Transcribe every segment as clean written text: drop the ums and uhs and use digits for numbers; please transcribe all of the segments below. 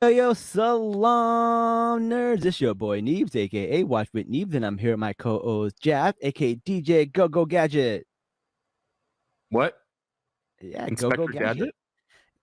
Yo, Salaam nerds. It's your boy Neebs, aka Watch with Neebs, and I'm here with my co-host Jazz, aka DJ Go Go Gadget. What? Yeah, Go Go Inspector Gadget.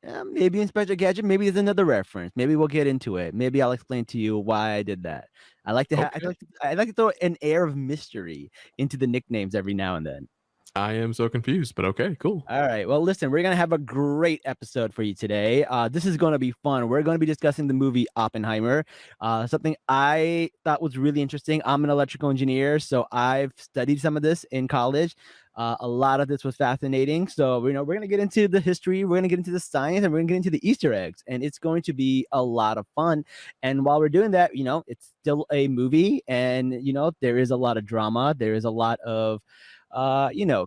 Gadget? Maybe Inspector Gadget. Maybe there's another reference. Maybe we'll get into it. Maybe I'll explain to you why I did that. I like to Okay. I like to throw an air of mystery into the nicknames every now and then. I am so confused, but okay, cool. All right. Well, listen, we're going to have a great episode for you today. This is going to be fun. We're going to be discussing the movie Oppenheimer, something I thought was really interesting. I'm an electrical engineer, so I've studied some of this in college. A lot of this was fascinating. So, we're going to get into the history, we're going to get into the science, and we're going to get into the Easter eggs. And it's going to be a lot of fun. And while we're doing that, it's still a movie. And, there is a lot of drama. There is a lot of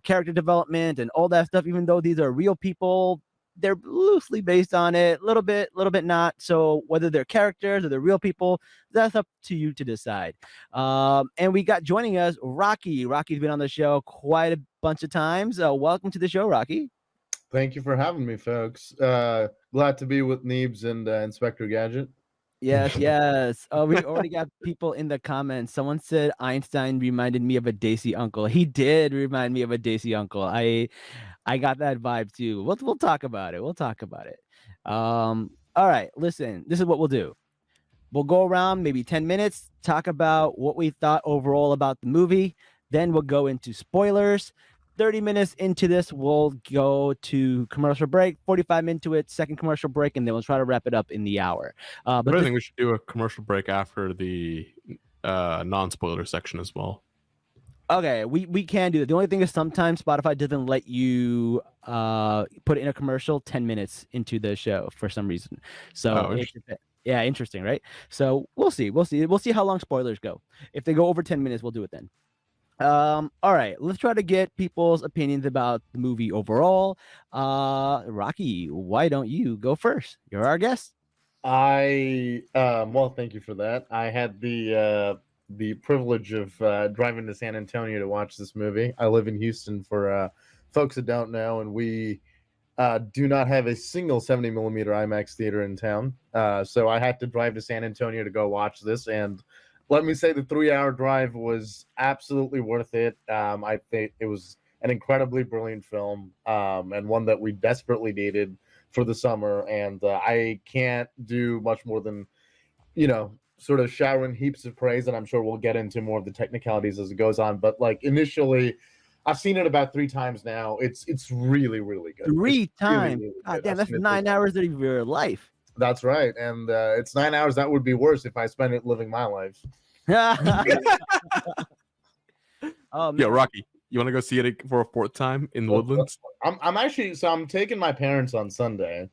character development and all that stuff. Even though these are real people, they're loosely based on it, a little bit not. So whether they're characters or they're real people, that's up to you to decide. And we got joining us Rocky. Rocky's been on the show quite a bunch of times. Welcome to the show, Rocky. Thank you for having me, folks. Glad to be with Neebs and Inspector Gadget. Yes, yes. Oh, we already got people in the comments. Someone said Einstein reminded me of a Daisy uncle. He did remind me of a Daisy uncle. I got that vibe too. We'll talk about it. We'll talk about it. All right, listen, this is what we'll do. We'll go around maybe 10 minutes, talk about what we thought overall about the movie. Then we'll go into spoilers. 30 minutes into this, we'll go to commercial break. 45 into it, second commercial break, and then we'll try to wrap it up in the hour. But I think we should do a commercial break after the non-spoiler section as well. Okay, we can do that. The only thing is sometimes Spotify doesn't let you put in a commercial 10 minutes into the show for some reason. So yeah, interesting, right? So we'll see how long spoilers go. If they go over 10 minutes, we'll do it then. All right, let's try to get people's opinions about the movie overall. Rocky, why don't you go first? You're our guest. Well, thank you for that. I had the privilege of driving to San Antonio to watch this movie. I live in Houston, for folks that don't know, and we do not have a single 70 millimeter IMAX theater in town. So I had to drive to San Antonio to go watch this, and let me say the 3-hour drive was absolutely worth it. I think it was an incredibly brilliant film, and one that we desperately needed for the summer. And I can't do much more than, sort of showering heaps of praise. And I'm sure we'll get into more of the technicalities as it goes on. But like initially, I've seen it about 3 times now. It's really, really good. 3 times. Really, really God damn, that's 9 hours of your life. That's right. And it's 9 hours. That would be worse if I spent it living my life. Yo, Rocky, you want to go see it for a 4th time in the Woodlands? I'm taking my parents on Sunday.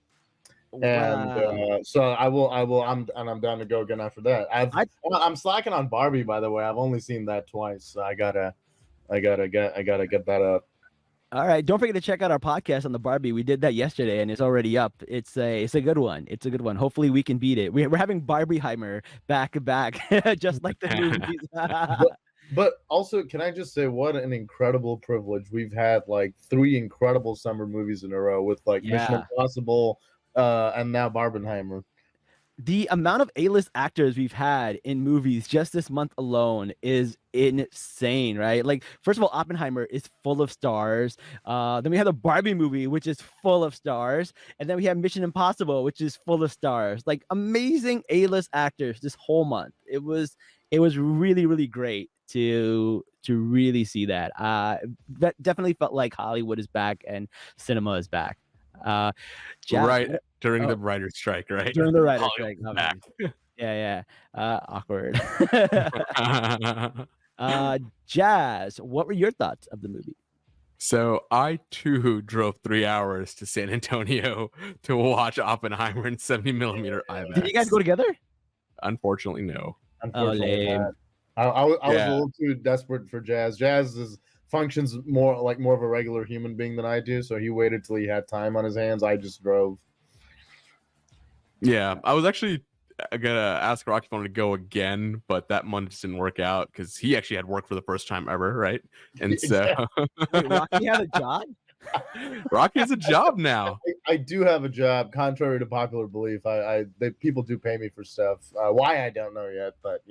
And so I'm down to go again after that. I'm slacking on Barbie, by the way. I've only seen that twice. So I gotta get that up. All right, don't forget to check out our podcast on the Barbie. We did that yesterday, and it's already up. It's a good one. It's a good one. Hopefully, we can beat it. We're having Barbieheimer back to back, just like the movies. But also, can I just say what an incredible privilege we've had? Like 3 incredible summer movies in a row with like Mission Impossible, and now Barbenheimer. The amount of A-list actors we've had in movies just this month alone is insane, right? Like, first of all, Oppenheimer is full of stars. Then we have the Barbie movie, which is full of stars. And then we have Mission Impossible, which is full of stars. Like, amazing A-list actors this whole month. It was really, really great to really see that. That definitely felt like Hollywood is back and cinema is back. Right during the writer's strike, right? During the writer's strike. Yeah. Awkward. Jazz, what were your thoughts of the movie? So I too drove 3 hours to San Antonio to watch Oppenheimer in 70 millimeter IMAX. Did you guys go together? Unfortunately, no. Unfortunately, I was a little too desperate for Jazz. Jazz functions more of a regular human being than I do, so he waited till he had time on his hands. I just drove. Yeah, I was actually gonna ask Rocky if he wanted to go again, but that month just didn't work out because he actually had work for the first time ever, right? And so Wait, Rocky had a job? Rocky has a job now. I do have a job, contrary to popular belief. People do pay me for stuff. Why I don't know yet, but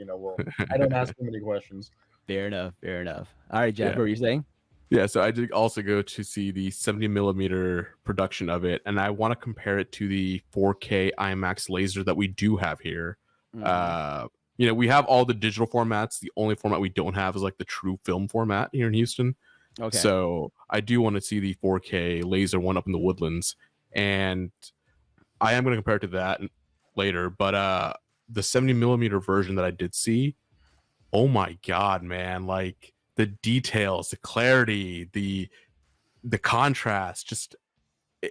I don't ask too many questions. Fair enough. Fair enough. All right, Jeff, Yeah. what were you saying? Yeah, so I did also go to see the 70 millimeter production of it, and I want to compare it to the 4K IMAX laser that we do have here. Mhm. We have all the digital formats. The only format we don't have is like the true film format here in Houston. Okay. So I do want to see the 4K laser one up in the Woodlands, and I am going to compare it to that later. But the 70 millimeter version that I did see, oh my god, man! Like the details, the clarity, the contrast, just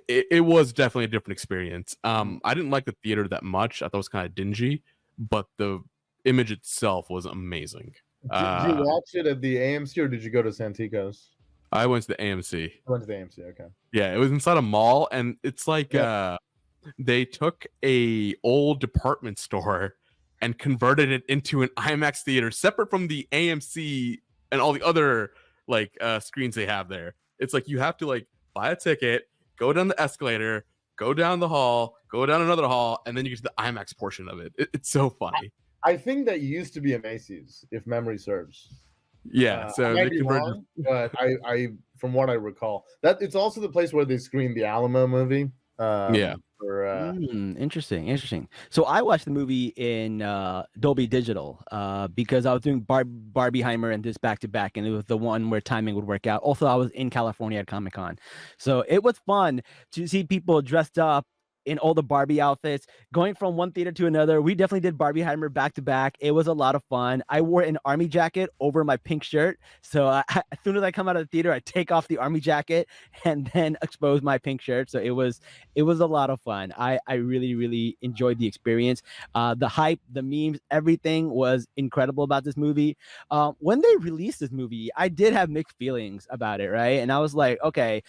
it was definitely a different experience. I didn't like the theater that much. I thought it was kind of dingy, but the image itself was amazing. Did you watch it at the AMC or did you go to Santikos? I went to the AMC. I went to the AMC. Okay. Yeah, it was inside a mall, and it's like they took a old department store and converted it into an IMAX theater separate from the AMC and all the other like screens they have there. It's like you have to like buy a ticket, go down the escalator, go down the hall, go down another hall, and then you get to the IMAX portion of it. It's so funny. I think that used to be a Macy's, if memory serves. Yeah, I so might they be converted. wrong, but I from what I recall, that it's also the place where they screened the Alamo movie. Yeah. Interesting. So I watched the movie in Dolby Digital because I was doing Barbieheimer and this back to back, and it was the one where timing would work out. Also, I was in California at Comic-Con, so it was fun to see people dressed up in all the Barbie outfits, going from one theater to another. We definitely did Barbieheimer back to back. It was a lot of fun. I wore an army jacket over my pink shirt, so as soon as I come out of the theater, I take off the army jacket and then expose my pink shirt. So it was a lot of fun. I really enjoyed the experience. The hype, the memes, everything was incredible about this movie. When they released this movie, I did have mixed feelings about it, right? And I was like, okay,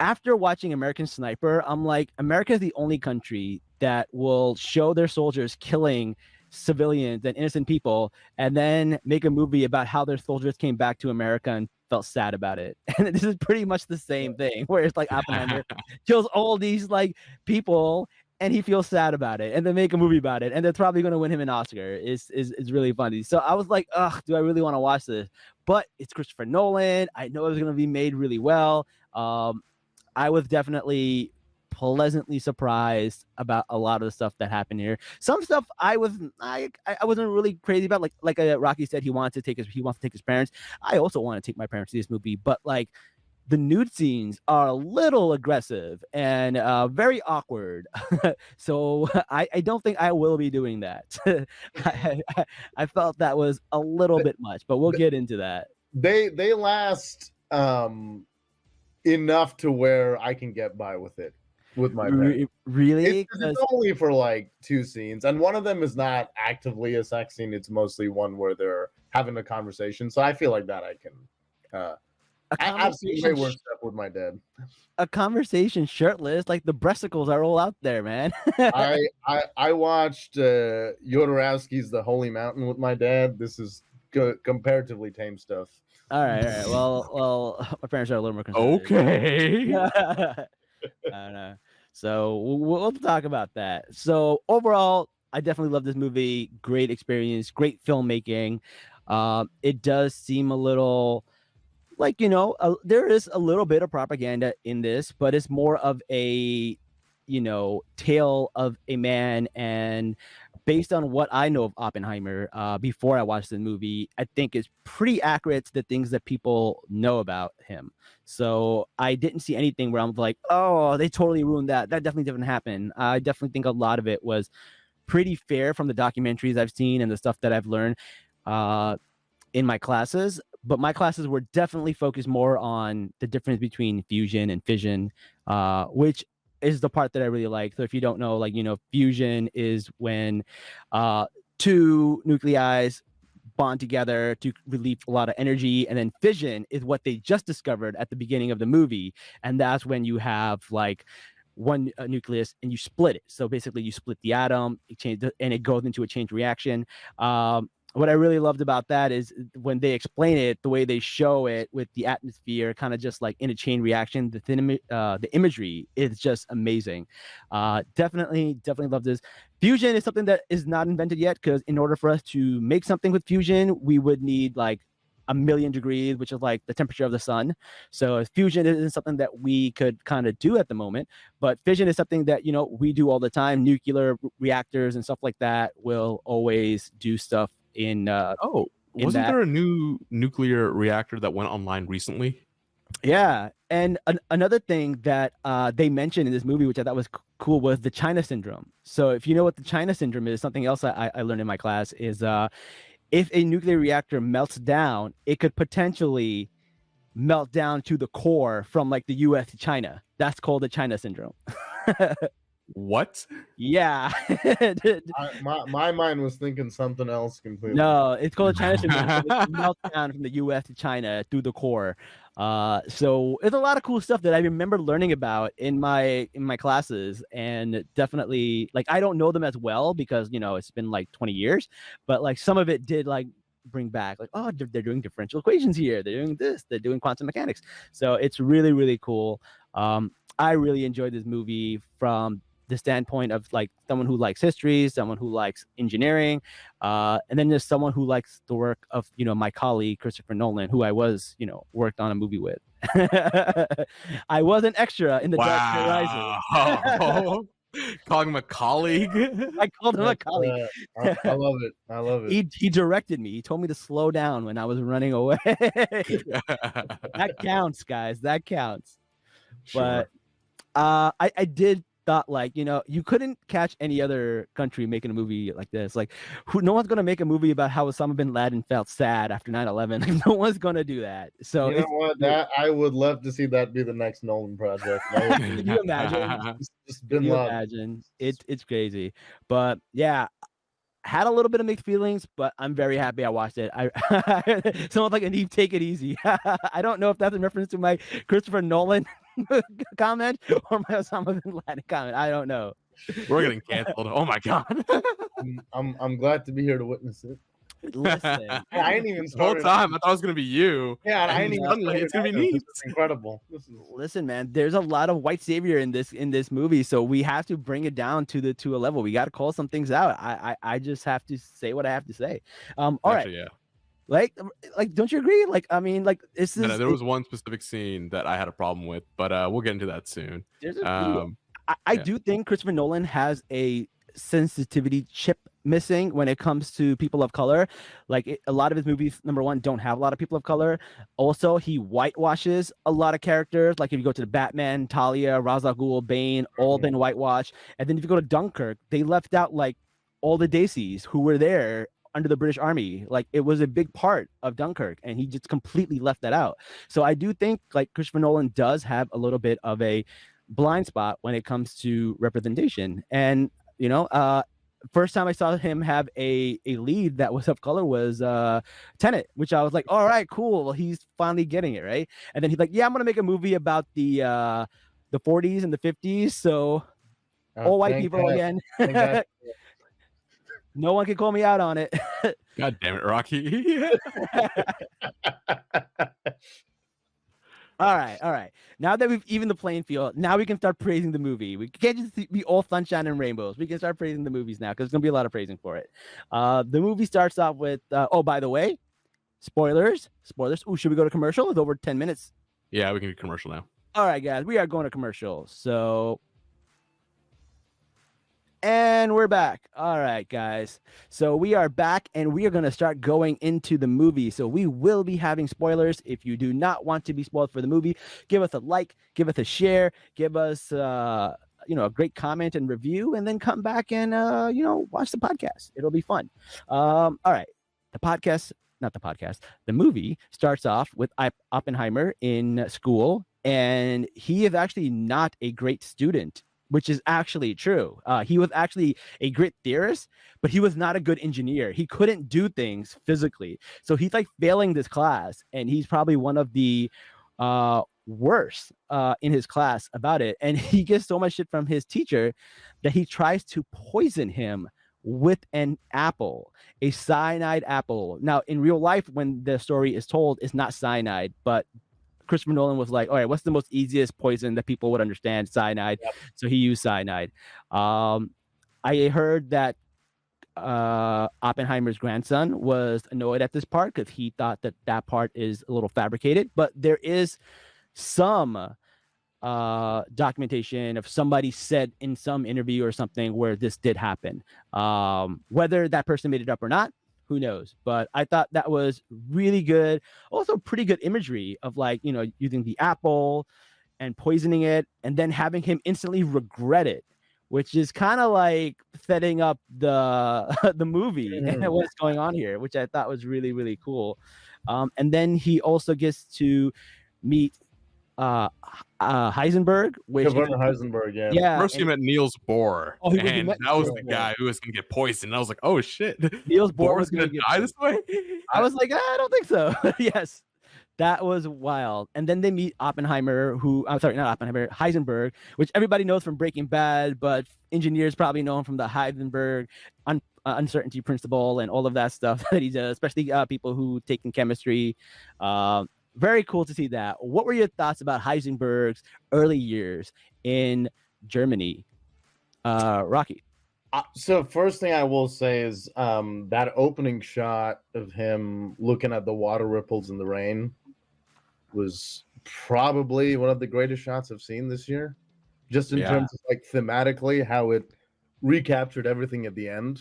after watching American Sniper, I'm like, America is the only country that will show their soldiers killing civilians and innocent people and then make a movie about how their soldiers came back to America and felt sad about it. And this is pretty much the same thing, where it's like Oppenheimer kills all these like people and he feels sad about it, and then make a movie about it, and they're probably going to win him an Oscar. Is really funny. So I was like, ugh, do I really want to watch this? But it's Christopher Nolan. I know it was going to be made really well. I was definitely pleasantly surprised about a lot of the stuff that happened here. Some stuff I wasn't really crazy about. Like Rocky said, he wants to take his parents. I also want to take my parents to this movie, but like the nude scenes are a little aggressive and very awkward. So I don't think I will be doing that. I felt that was a little bit much, but we'll get into that. They last enough to where I can get by with it with my parents. Really? It's only for like 2 scenes, and one of them is not actively a sex scene. It's mostly one where they're having a conversation. So I feel like that I can absolutely worse stuff with my dad. A conversation shirtless, like the breasticles are all out there, man. I watched Jodorowsky's The Holy Mountain with my dad. This is comparatively tame stuff. All right. Well, my parents are a little more conservative. Okay. I don't know. So we'll talk about that. So overall, I definitely love this movie. Great experience, great filmmaking. It does seem a little like, there is a little bit of propaganda in this, but it's more of a, tale of a man. And based on what I know of Oppenheimer, before I watched the movie, I think it's pretty accurate to the things that people know about him. So I didn't see anything where I'm like, oh, they totally ruined that. That definitely didn't happen. I definitely think a lot of it was pretty fair from the documentaries I've seen and the stuff that I've learned in my classes. But my classes were definitely focused more on the difference between fusion and fission, which is the part that I really like. So if you don't know, like, fusion is when 2 nuclei bond together to release a lot of energy, and then fission is what they just discovered at the beginning of the movie, and that's when you have like one nucleus and you split it. So basically you split the atom, and it goes into a chain reaction. what I really loved about that is when they explain it, the way they show it with the atmosphere, kind of just like in a chain reaction. The imagery is just amazing. Definitely love this. Fusion is something that is not invented yet, because in order for us to make something with fusion, we would need like 1,000,000 degrees, which is like the temperature of the sun. So fusion isn't something that we could kind of do at the moment, but fission is something that, you know, we do all the time. Nuclear reactors and stuff like that will always do stuff in wasn't that. there a new nuclear reactor that went online recently? Yeah. And another thing that they mentioned in this movie, which I thought was cool, was the China syndrome. So if you know what the China syndrome is, something else I learned in my class is if a nuclear reactor melts down, it could potentially melt down to the core from like the US to China. That's called the China syndrome. What? Yeah. My mind was thinking something else completely. No, it's called the China syndrome. So it melts down from the US to China through the core. So it's a lot of cool stuff that I remember learning about in my classes, and definitely like I don't know them as well because, you know, it's been like 20 years, but like some of it did like bring back like, oh, they're doing differential equations here, they're doing this, they're doing quantum mechanics. So it's really cool. I really enjoyed this movie from the standpoint of like someone who likes history, someone who likes engineering, and then just someone who likes the work of, you know, my colleague Christopher Nolan, who I was, you know, worked on a movie with. I was an extra in the Dark Knight Rises. Calling him a colleague. I called him a colleague. I love it. I love it. He directed me. He told me to slow down when I was running away. That counts, guys. That counts. Sure. But I did thought, like, you know, you couldn't catch any other country making a movie like this. Like, no one's gonna make a movie about how Osama bin Laden felt sad after 9/11. Like, no one's gonna do that. So you know what? That I would love to see that be the next Nolan project. Can you imagine? Just bin Laden. Imagine? It's crazy. But yeah, had a little bit of mixed feelings, but I'm very happy I watched it. Someone's like, Anib, take it easy. I don't know if that's in reference to my Christopher Nolan comment or my Osama bin Laden comment. I don't know. We're getting canceled. Oh my god. I'm glad to be here to witness it. Listen, I ain't even the whole started. time I thought it was gonna be you. Yeah, and I And ain't even suddenly it's gonna be started. me. This is incredible. listen, man. There's a lot of white savior in this movie, so we have to bring it down to a level. We got to call some things out. I just have to say what I have to say. All Actually, right. yeah. Like, don't you agree? Like, I mean, like, this is. No, there was one specific scene that I had a problem with, but we'll get into that soon. I do think Christopher Nolan has a sensitivity chip missing when it comes to people of color. Like, a lot of his movies, number one, don't have a lot of people of color. Also, he whitewashes a lot of characters. Like, if you go to the Batman, Talia, Ra's al Ghul, Bane, all been whitewashed. And then if you go to Dunkirk, they left out like all the Daisies who were there under the British Army. Like, it was a big part of Dunkirk, and he just completely left that out. So I do think like Christopher Nolan does have a little bit of a blind spot when it comes to representation. And, you know, first time I saw him have a lead that was of color was Tenet, which I was like, all right, cool. Well, he's finally getting it, right? And then he's like, yeah, I'm gonna make a movie about the 40s and the 50s. So all white people again. No one can call me out on it. God damn it, Rocky. All right. Now that we've evened the playing field, now we can start praising the movie. We can't just be all sunshine and rainbows. We can start praising the movies now because there's gonna be a lot of praising for it. The movie starts off with oh, by the way, spoilers. Ooh, should we go to commercial? It's over 10 minutes. Yeah, we can do commercial now. All right, guys, we are going to commercial. So. And we're back. All right, guys. So we are back, and we are going to start going into the movie. So we will be having spoilers. If you do not want to be spoiled for the movie, give us a like, give us a share, give us, a great comment and review, and then come back and, watch the podcast. It'll be fun. All right. The movie starts off with Oppenheimer in school, and he is actually not a great student, which is actually true. He was actually a great theorist, but he was not a good engineer. He couldn't do things physically. So he's like failing this class, and he's probably one of the worst in his class about it. And he gets so much shit from his teacher that he tries to poison him with an apple, a cyanide apple. Now, in real life, when the story is told, it's not cyanide, but Christopher Nolan was like, all right, what's the most easiest poison that people would understand? Cyanide. Yep. So he used cyanide. I heard that Oppenheimer's grandson was annoyed at this part because he thought that that part is a little fabricated, but there is some documentation of somebody said in some interview or something where this did happen. Whether that person made it up or not, who knows? But I thought that was really good. Also, pretty good imagery of, like, you know, using the apple and poisoning it and then having him instantly regret it, which is kind of like setting up the the movie and what's going on here, which I thought was really, really cool. And then he also gets to meet Heisenberg, which Werner Heisenberg, yeah. yeah, First, you met Niels Bohr, Oh, he and met that was Niels the Bohr. guy who was going to get poisoned. I was like, oh shit, Niels Bohr Bohr's was going gonna to get die this way. I was like, I don't think so. Yes, that was wild. And then they meet Oppenheimer, who I'm sorry, not Oppenheimer, Heisenberg, which everybody knows from Breaking Bad, but engineers probably know him from the Heisenberg uncertainty principle and all of that stuff that he does, especially people who take in chemistry. Very cool to see that. What were your thoughts about Heisenberg's early years in Germany? Rocky. So first thing I will say is that opening shot of him looking at the water ripples in the rain was probably one of the greatest shots I've seen this year. Just in terms of, like, thematically, how it recaptured everything at the end.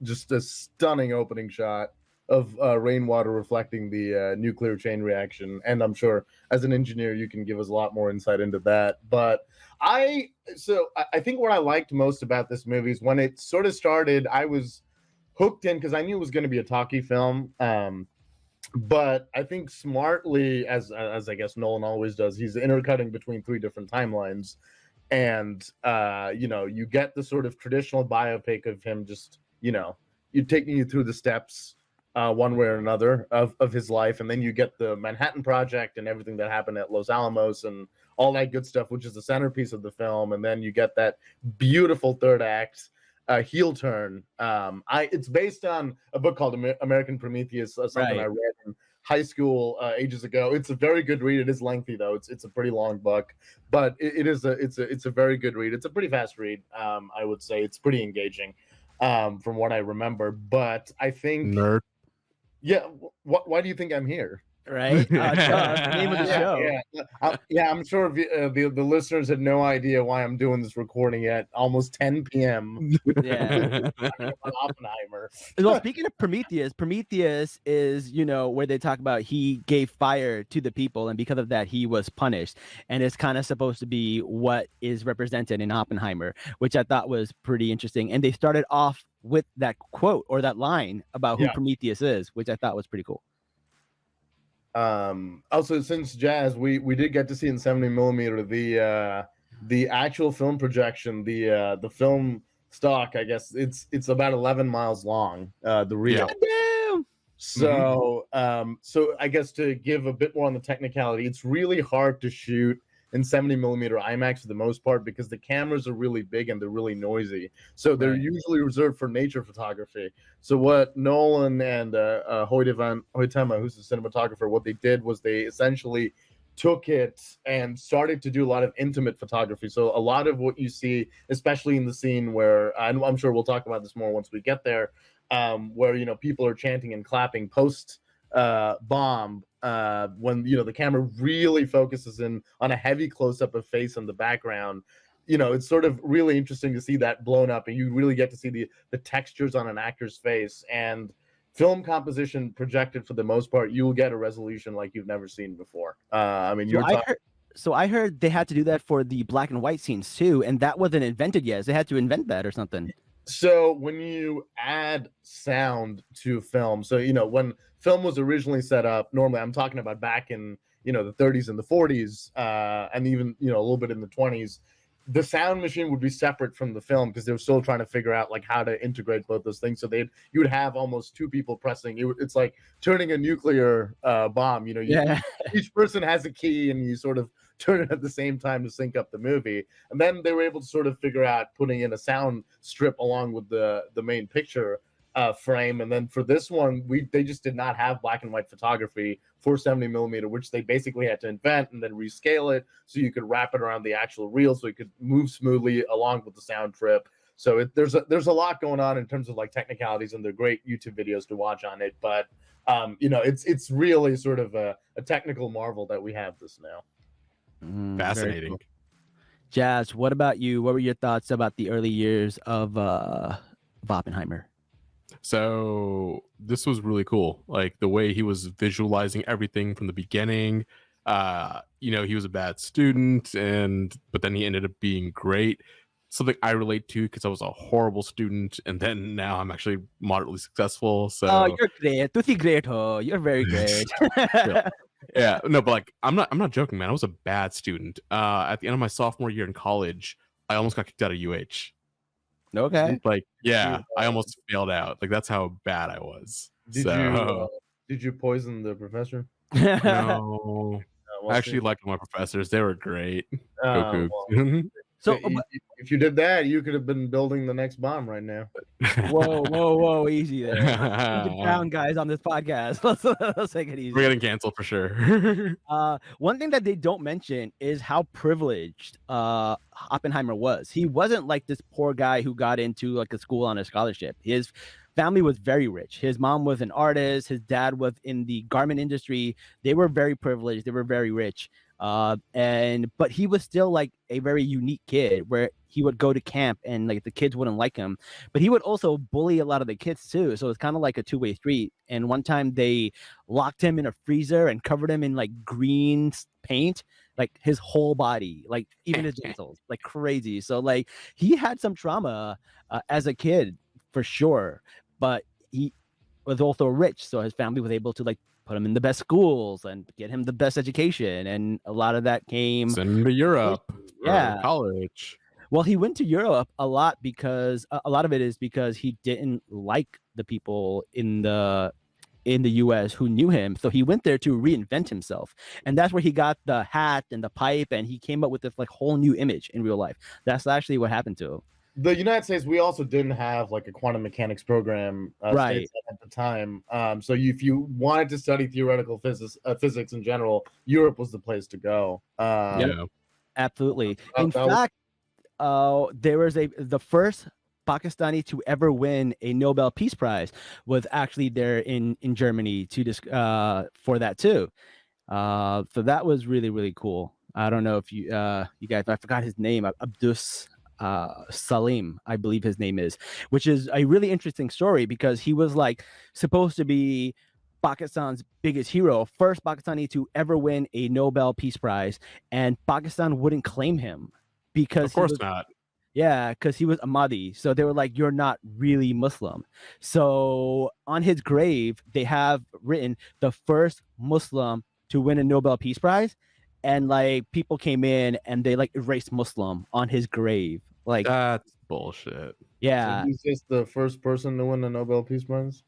Just a stunning opening shot of rainwater reflecting the nuclear chain reaction. And I'm sure as an engineer, you can give us a lot more insight into that. But I think what I liked most about this movie is when it sort of started, I was hooked in because I knew it was going to be a talkie film. But I think smartly, as I guess Nolan always does, he's intercutting between 3 different timelines. And you know, you get the sort of traditional biopic of him, just, you know, you're taking you through the steps one way or another of his life, and then you get the Manhattan Project and everything that happened at Los Alamos and all that good stuff, which is the centerpiece of the film. And then you get that beautiful third act heel turn. It's based on a book called American Prometheus, something I read in high school ages ago. It's a very good read. It is lengthy though. It's a pretty long book, but it's a very good read. It's a pretty fast read. I would say it's pretty engaging from what I remember. But I think Nerd. Yeah, why do you think I'm here? Right? Name of the show. I'm sure the listeners had no idea why I'm doing this recording at almost 10 p.m. Yeah. Oppenheimer. Well, speaking of Prometheus, Prometheus is, you know, where they talk about he gave fire to the people, and because of that, he was punished. And it's kind of supposed to be what is represented in Oppenheimer, which I thought was pretty interesting. And they started off with that quote or that line about who Prometheus is, which I thought was pretty cool. Also, since Jazz, we did get to see in 70 millimeter the actual film projection, the film stock. I guess it's about 11 miles long. The reel. Yeah. So so I guess to give a bit more on the technicality, it's really hard to shoot in 70 millimeter IMAX for the most part because the cameras are really big and they're really noisy. So they're usually reserved for nature photography. So what Nolan and Hoyte van Hoytema, who's the cinematographer, what they did was they essentially took it and started to do a lot of intimate photography. So a lot of what you see, especially in the scene where, and I'm sure we'll talk about this more once we get there, where, you know, people are chanting and clapping post bomb, when, you know, the camera really focuses in on a heavy close-up of face in the background. You know, it's sort of really interesting to see that blown up, and you really get to see the textures on an actor's face. And film composition projected, for the most part, you'll get a resolution like you've never seen before. I mean, I heard they had to do that for the black and white scenes too, and that wasn't invented yet. They had to invent that or something. So when you add sound to film, so, you know, when film was originally set up, normally I'm talking about back in, you know, the 30s and the 40s, and even, you know, a little bit in the 20s, the sound machine would be separate from the film because they were still trying to figure out like how to integrate both those things. So you would have almost 2 people pressing. It's like turning a nuclear bomb. You know, each person has a key, and you sort of turn it at the same time to sync up the movie. And then they were able to sort of figure out putting in a sound strip along with the main picture frame. And then for this one, they just did not have black and white photography for 70 millimeter, which they basically had to invent and then rescale it so you could wrap it around the actual reel so it could move smoothly along with the sound trip. So there's a lot going on in terms of like technicalities, and they're great YouTube videos to watch on it. But it's really sort of a technical marvel that we have this now. Fascinating. Cool. Jazz, what about you? What were your thoughts about the early years of Oppenheimer? So this was really cool. Like the way he was visualizing everything from the beginning. He was a bad student, but then he ended up being great. Something I relate to because I was a horrible student, and then now I'm actually moderately successful. So you're great. Tutti great, you're very great. Yeah, no, but like I'm not joking, man. I was a bad student. At the end of my sophomore year in college, I almost got kicked out of UH. Okay. Like, yeah, I almost failed out. Like that's how bad I was. Did you poison the professor? No. I actually liked my professors. They were great. Go Cougs. So if you did that, you could have been building the next bomb right now. Whoa, easy there. Down, guys, on this podcast. Let's take it easy. We're getting canceled for sure. One thing that they don't mention is how privileged Oppenheimer was. He wasn't like this poor guy who got into like a school on a scholarship. His family was very rich. His mom was an artist. His dad was in the garment industry. They were very privileged. They were very rich. But he was still like a very unique kid where he would go to camp and like the kids wouldn't like him, but he would also bully a lot of the kids too. So it's kind of like a two-way street. And one time they locked him in a freezer and covered him in like green paint, like his whole body, like even his genitals, like crazy. So like he had some trauma as a kid for sure, but he was also rich. So his family was able to like put him in the best schools and get him the best education. And a lot of that came send him to Europe. Yeah. College. Well, he went to Europe a lot because a lot of it is because he didn't like the people in the US who knew him. So he went there to reinvent himself. And that's where he got the hat and the pipe, and he came up with this like whole new image in real life. That's actually what happened to him. The United States, we also didn't have like a quantum mechanics program right at the time. So if you wanted to study theoretical physics in general, Europe was the place to go. Yeah, absolutely. In fact, there was the first Pakistani to ever win a Nobel Peace Prize was actually there in Germany for that too. So that was really, really cool. I don't know if you guys, I forgot his name, Abdus Salaam, I believe his name is, which is a really interesting story because he was like supposed to be Pakistan's biggest hero, first Pakistani to ever win a Nobel Peace Prize, and Pakistan wouldn't claim him because of course not. Yeah, because he was Ahmadi. So they were like, you're not really Muslim. So on his grave, they have written the first Muslim to win a Nobel Peace Prize. And like people came in and they like erased Muslim on his grave. Like that's bullshit. Yeah. So he's just the first person to win the Nobel Peace Prize.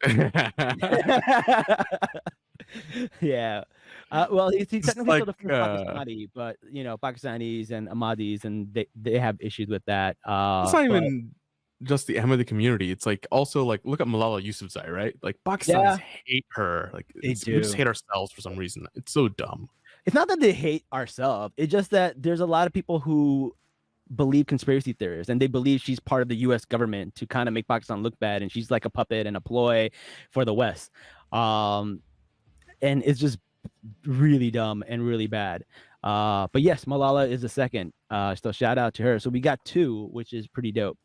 Yeah. Well, he's technically like, still the first Pakistani, but you know, Pakistanis and Ahmadis, and they have issues with that. It's not even just the Ahmadi community. It's like also like look at Malala Yousafzai, right? Like Pakistanis hate her. Like we just hate ourselves for some reason. It's so dumb. It's not that they hate ourselves. It's just that there's a lot of people who believe conspiracy theories, and they believe she's part of the U.S. government to kind of make Pakistan look bad, and she's like a puppet and a ploy for the West. And it's just really dumb and really bad. But yes, Malala is the second. So shout out to her. So we got two, which is pretty dope.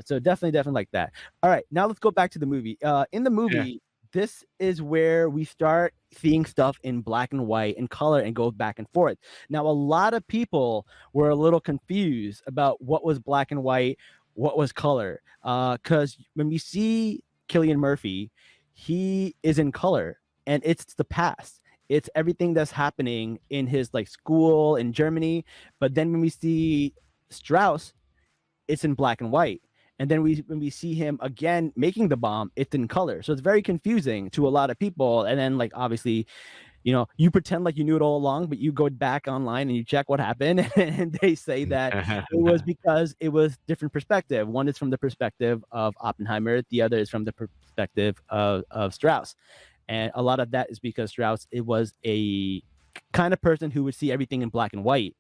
So definitely like that. All right, now let's go back to the movie. In the movie, this is where we start seeing stuff in black and white and color and go back and forth. Now, a lot of people were a little confused about what was black and white, what was color. Because when we see Cillian Murphy, he is in color, and it's the past. It's everything that's happening in his like school in Germany. But then when we see Strauss, it's in black and white. And then when we see him again making the bomb, it's in color. So it's very confusing to a lot of people. And then like obviously you pretend like you knew it all along, but you go back online and you check what happened, and they say that it was because it was different perspective. One is from the perspective of Oppenheimer, the other is from the perspective of Strauss. And a lot of that is because Strauss, it was a kind of person who would see everything in black and white,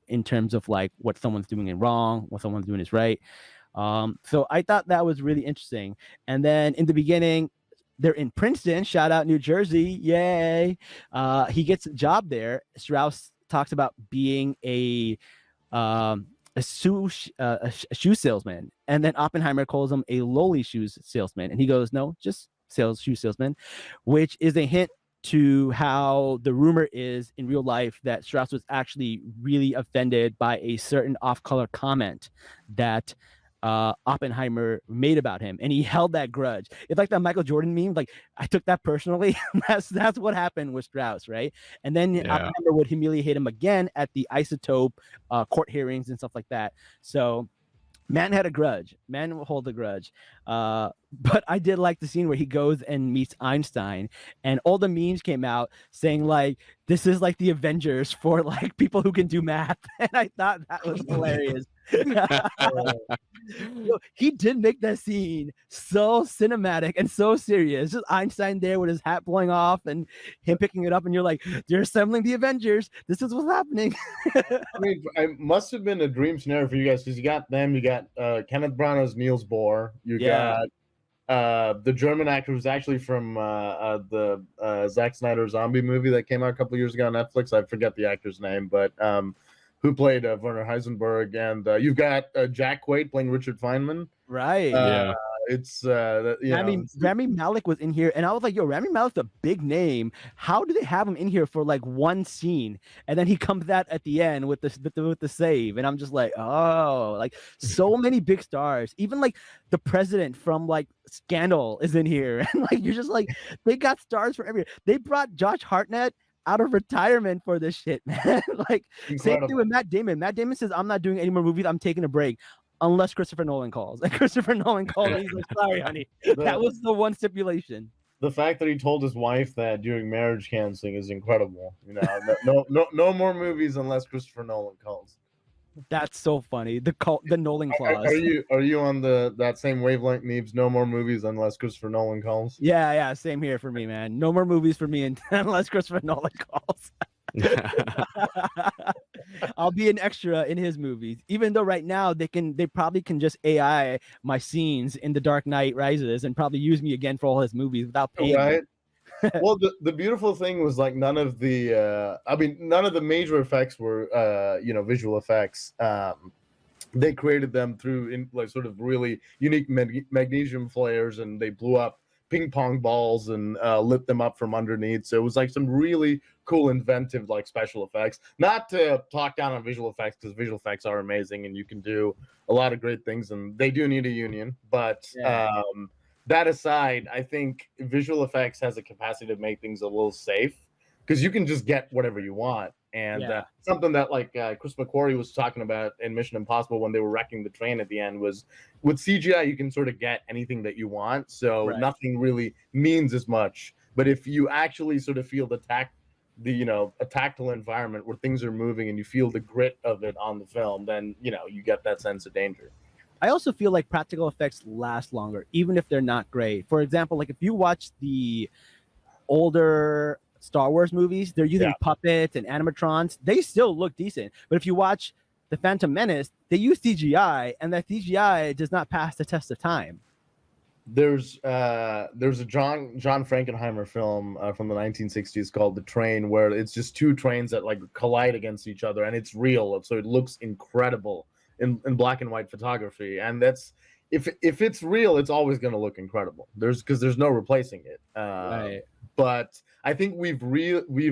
in terms of like what someone's doing is wrong, what someone's doing is right. So I thought that was really interesting. And then in the beginning, they're in Princeton, shout out New Jersey, yay. He gets a job there. Strauss talks about being a shoe salesman, and then Oppenheimer calls him a lowly shoes salesman, and he goes, no, just shoe salesman, which is a hint to how the rumor is in real life that Strauss was actually really offended by a certain off-color comment that Oppenheimer made about him, and he held that grudge. It's like that Michael Jordan meme, like I took that personally. that's what happened with Strauss, right? And then Oppenheimer would humiliate him again at the Isotope court hearings and stuff like that. So man had a grudge. Man will hold a grudge. But I did like the scene where he goes and meets Einstein, and all the memes came out saying like, this is like the Avengers for like people who can do math. And I thought that was hilarious. He did make that scene so cinematic and so serious. Just Einstein there with his hat blowing off and him picking it up, and you're like, they're assembling the Avengers. This is what's happening. I mean, it must have been a dream scenario for you guys, because you got them, you got Kenneth Branagh as Niels Bohr, you got the German actor who's actually from the Zack Snyder zombie movie that came out a couple of years ago on Netflix. I forget the actor's name, but who played Werner Heisenberg, and you've got Jack Quaid playing Richard Feynman. Right. It's Rami Malek was in here, and I was like, yo, Rami Malek's a big name. How do they have him in here for like one scene, and then he comes out at the end with the save, and I'm just like, oh, like so many big stars. Even like the president from like Scandal is in here, and like you're just like, they got stars for everywhere. They brought Josh Hartnett out of retirement for this shit, man. Like incredible. Same thing with Matt Damon. Matt Damon says, I'm not doing any more movies. I'm taking a break. Unless Christopher Nolan calls. And Christopher Nolan called, and he's like, sorry, honey. That was the one stipulation. The fact that he told his wife that during marriage counseling is incredible. No more movies unless Christopher Nolan calls. That's so funny. The Nolan clause. Are you on that same wavelength, Neebs? No more movies unless Christopher Nolan calls? Yeah, same here for me, man. No more movies for me unless Christopher Nolan calls. I'll be an extra in his movies, even though right now they probably can just AI my scenes in The Dark Knight Rises and probably use me again for all his movies without paying. Right. Well, the beautiful thing was like none of the major effects were visual effects. They created them through like sort of really unique magnesium flares, and they blew up ping pong balls and lit them up from underneath. So it was like some really cool, inventive like special effects. Not to talk down on visual effects, because visual effects are amazing and you can do a lot of great things, and they do need a union. But that aside, I think visual effects has a capacity to make things a little safe, because you can just get whatever you want. And something that like Chris McQuarrie was talking about in Mission Impossible when they were wrecking the train at the end was, with CGI, you can sort of get anything that you want. So nothing really means as much. But if you actually sort of feel a tactile environment where things are moving and you feel the grit of it on the film, then, you get that sense of danger. I also feel like practical effects last longer, even if they're not great. For example, like if you watch the older Star Wars movies, they're using puppets and animatrons. They still look decent. But if you watch The Phantom Menace, they use CGI, and that CGI does not pass the test of time. There's a John Frankenheimer film from the 1960s called The Train, where it's just two trains that like collide against each other, and it's real, so it looks incredible in black and white photography. And that's if it's real, it's always going to look incredible. Because there's no replacing it. But I think we've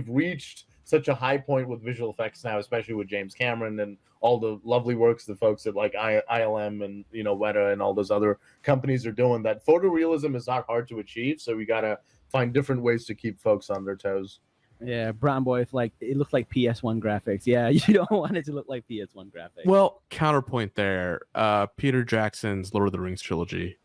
reached such a high point with visual effects now, especially with James Cameron and all the lovely works the folks at like ILM and Weta and all those other companies are doing, that photorealism is not hard to achieve. So we gotta find different ways to keep folks on their toes. Yeah, Brown Boy, it looks like PS1 graphics. Yeah, you don't want it to look like PS1 graphics. Well, counterpoint there. Peter Jackson's Lord of the Rings trilogy.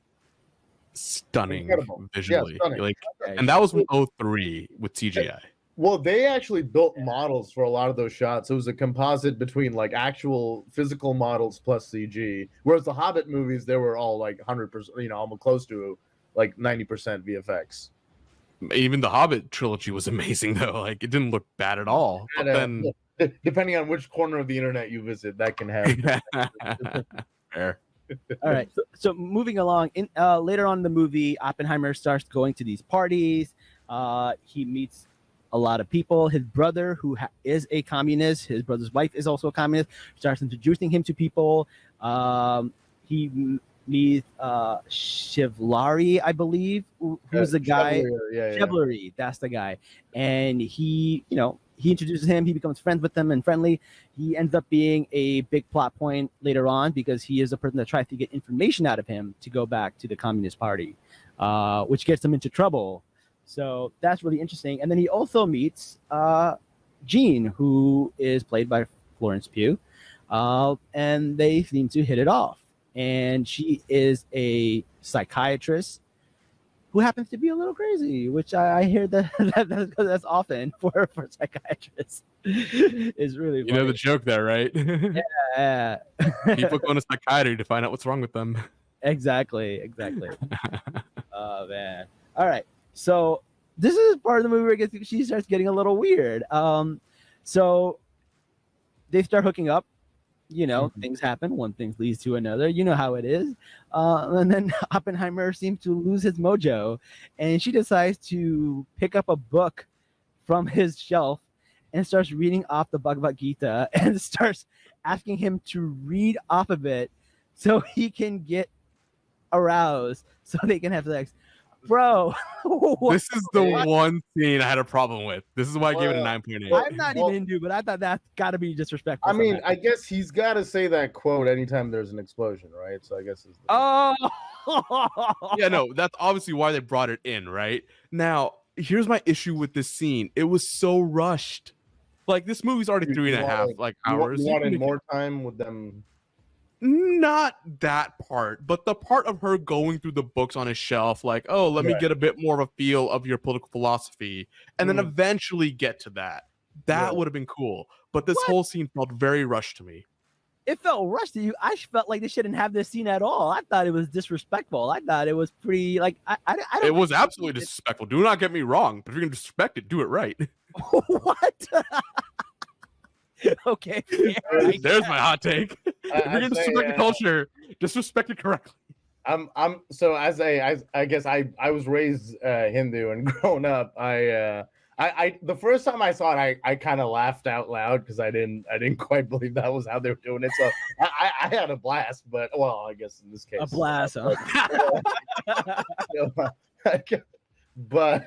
stunning Incredible. visually. Yeah, stunning. Like, Okay. and that was from 03 with CGI. Well, they actually built models for a lot of those shots. It was a composite between like actual physical models plus CG. Whereas the Hobbit movies, they were all like 100%, you know, almost close to like 90% VFX. Even the Hobbit trilogy was amazing though. Like it didn't look bad at all. But then Depending on which corner of the internet you visit, that can have. fair. All right. So moving along, in later on in the movie, Oppenheimer starts going to these parties. He meets a lot of people. His brother, who is a communist, his brother's wife is also a communist, starts introducing him to people. He meets Shivlari, I believe, who's the guy. Chevalery, that's the guy. And he introduces him. He becomes friends with him and friendly. He ends up being a big plot point later on because he is the person that tries to get information out of him to go back to the Communist Party, which gets him into trouble. So that's really interesting. And then he also meets Jean, who is played by Florence Pugh, and they seem to hit it off. And she is a psychiatrist who happens to be a little crazy, which I hear that's often for psychiatrists. Is really funny. You know the joke there, right? Yeah. People go to psychiatry to find out what's wrong with them. Exactly. Oh man. All right. So this is part of the movie where she starts getting a little weird. So they start hooking up. You know, things happen. One thing leads to another. You know how it is. And then Oppenheimer seems to lose his mojo, and she decides to pick up a book from his shelf and starts reading off the Bhagavad Gita and starts asking him to read off of it so he can get aroused so they can have sex. Bro, this is the one scene I had a problem with. This is why I gave it a 9.8. I'm not even Hindu, but I thought that's got to be disrespectful. I mean, I guess he's got to say that quote anytime there's an explosion, right? So I guess it's yeah, no, that's obviously why they brought it in, right? Now, here's my issue with this scene. It was so rushed. Like, this movie's already 3.5 hours. You wanted more time with them. Not that part, but the part of her going through the books on his shelf, like, oh, let me get a bit more of a feel of your political philosophy, and then eventually get to that. That would have been cool. But this whole scene felt very rushed to me. It felt rushed to you. I felt like they shouldn't have this scene at all. I thought it was disrespectful. I thought it was pretty like I don't. It was absolutely disrespectful. Do not get me wrong, but if you're gonna disrespect it, do it right. What? Okay, there's my hot take. If you're gonna disrespect the culture, disrespect it correctly. I'm so as I guess I was raised Hindu, and growing up I the first time I saw it I kind of laughed out loud because I didn't quite believe that was how they were doing it. So I had a blast, but well, I guess in this case a blast. But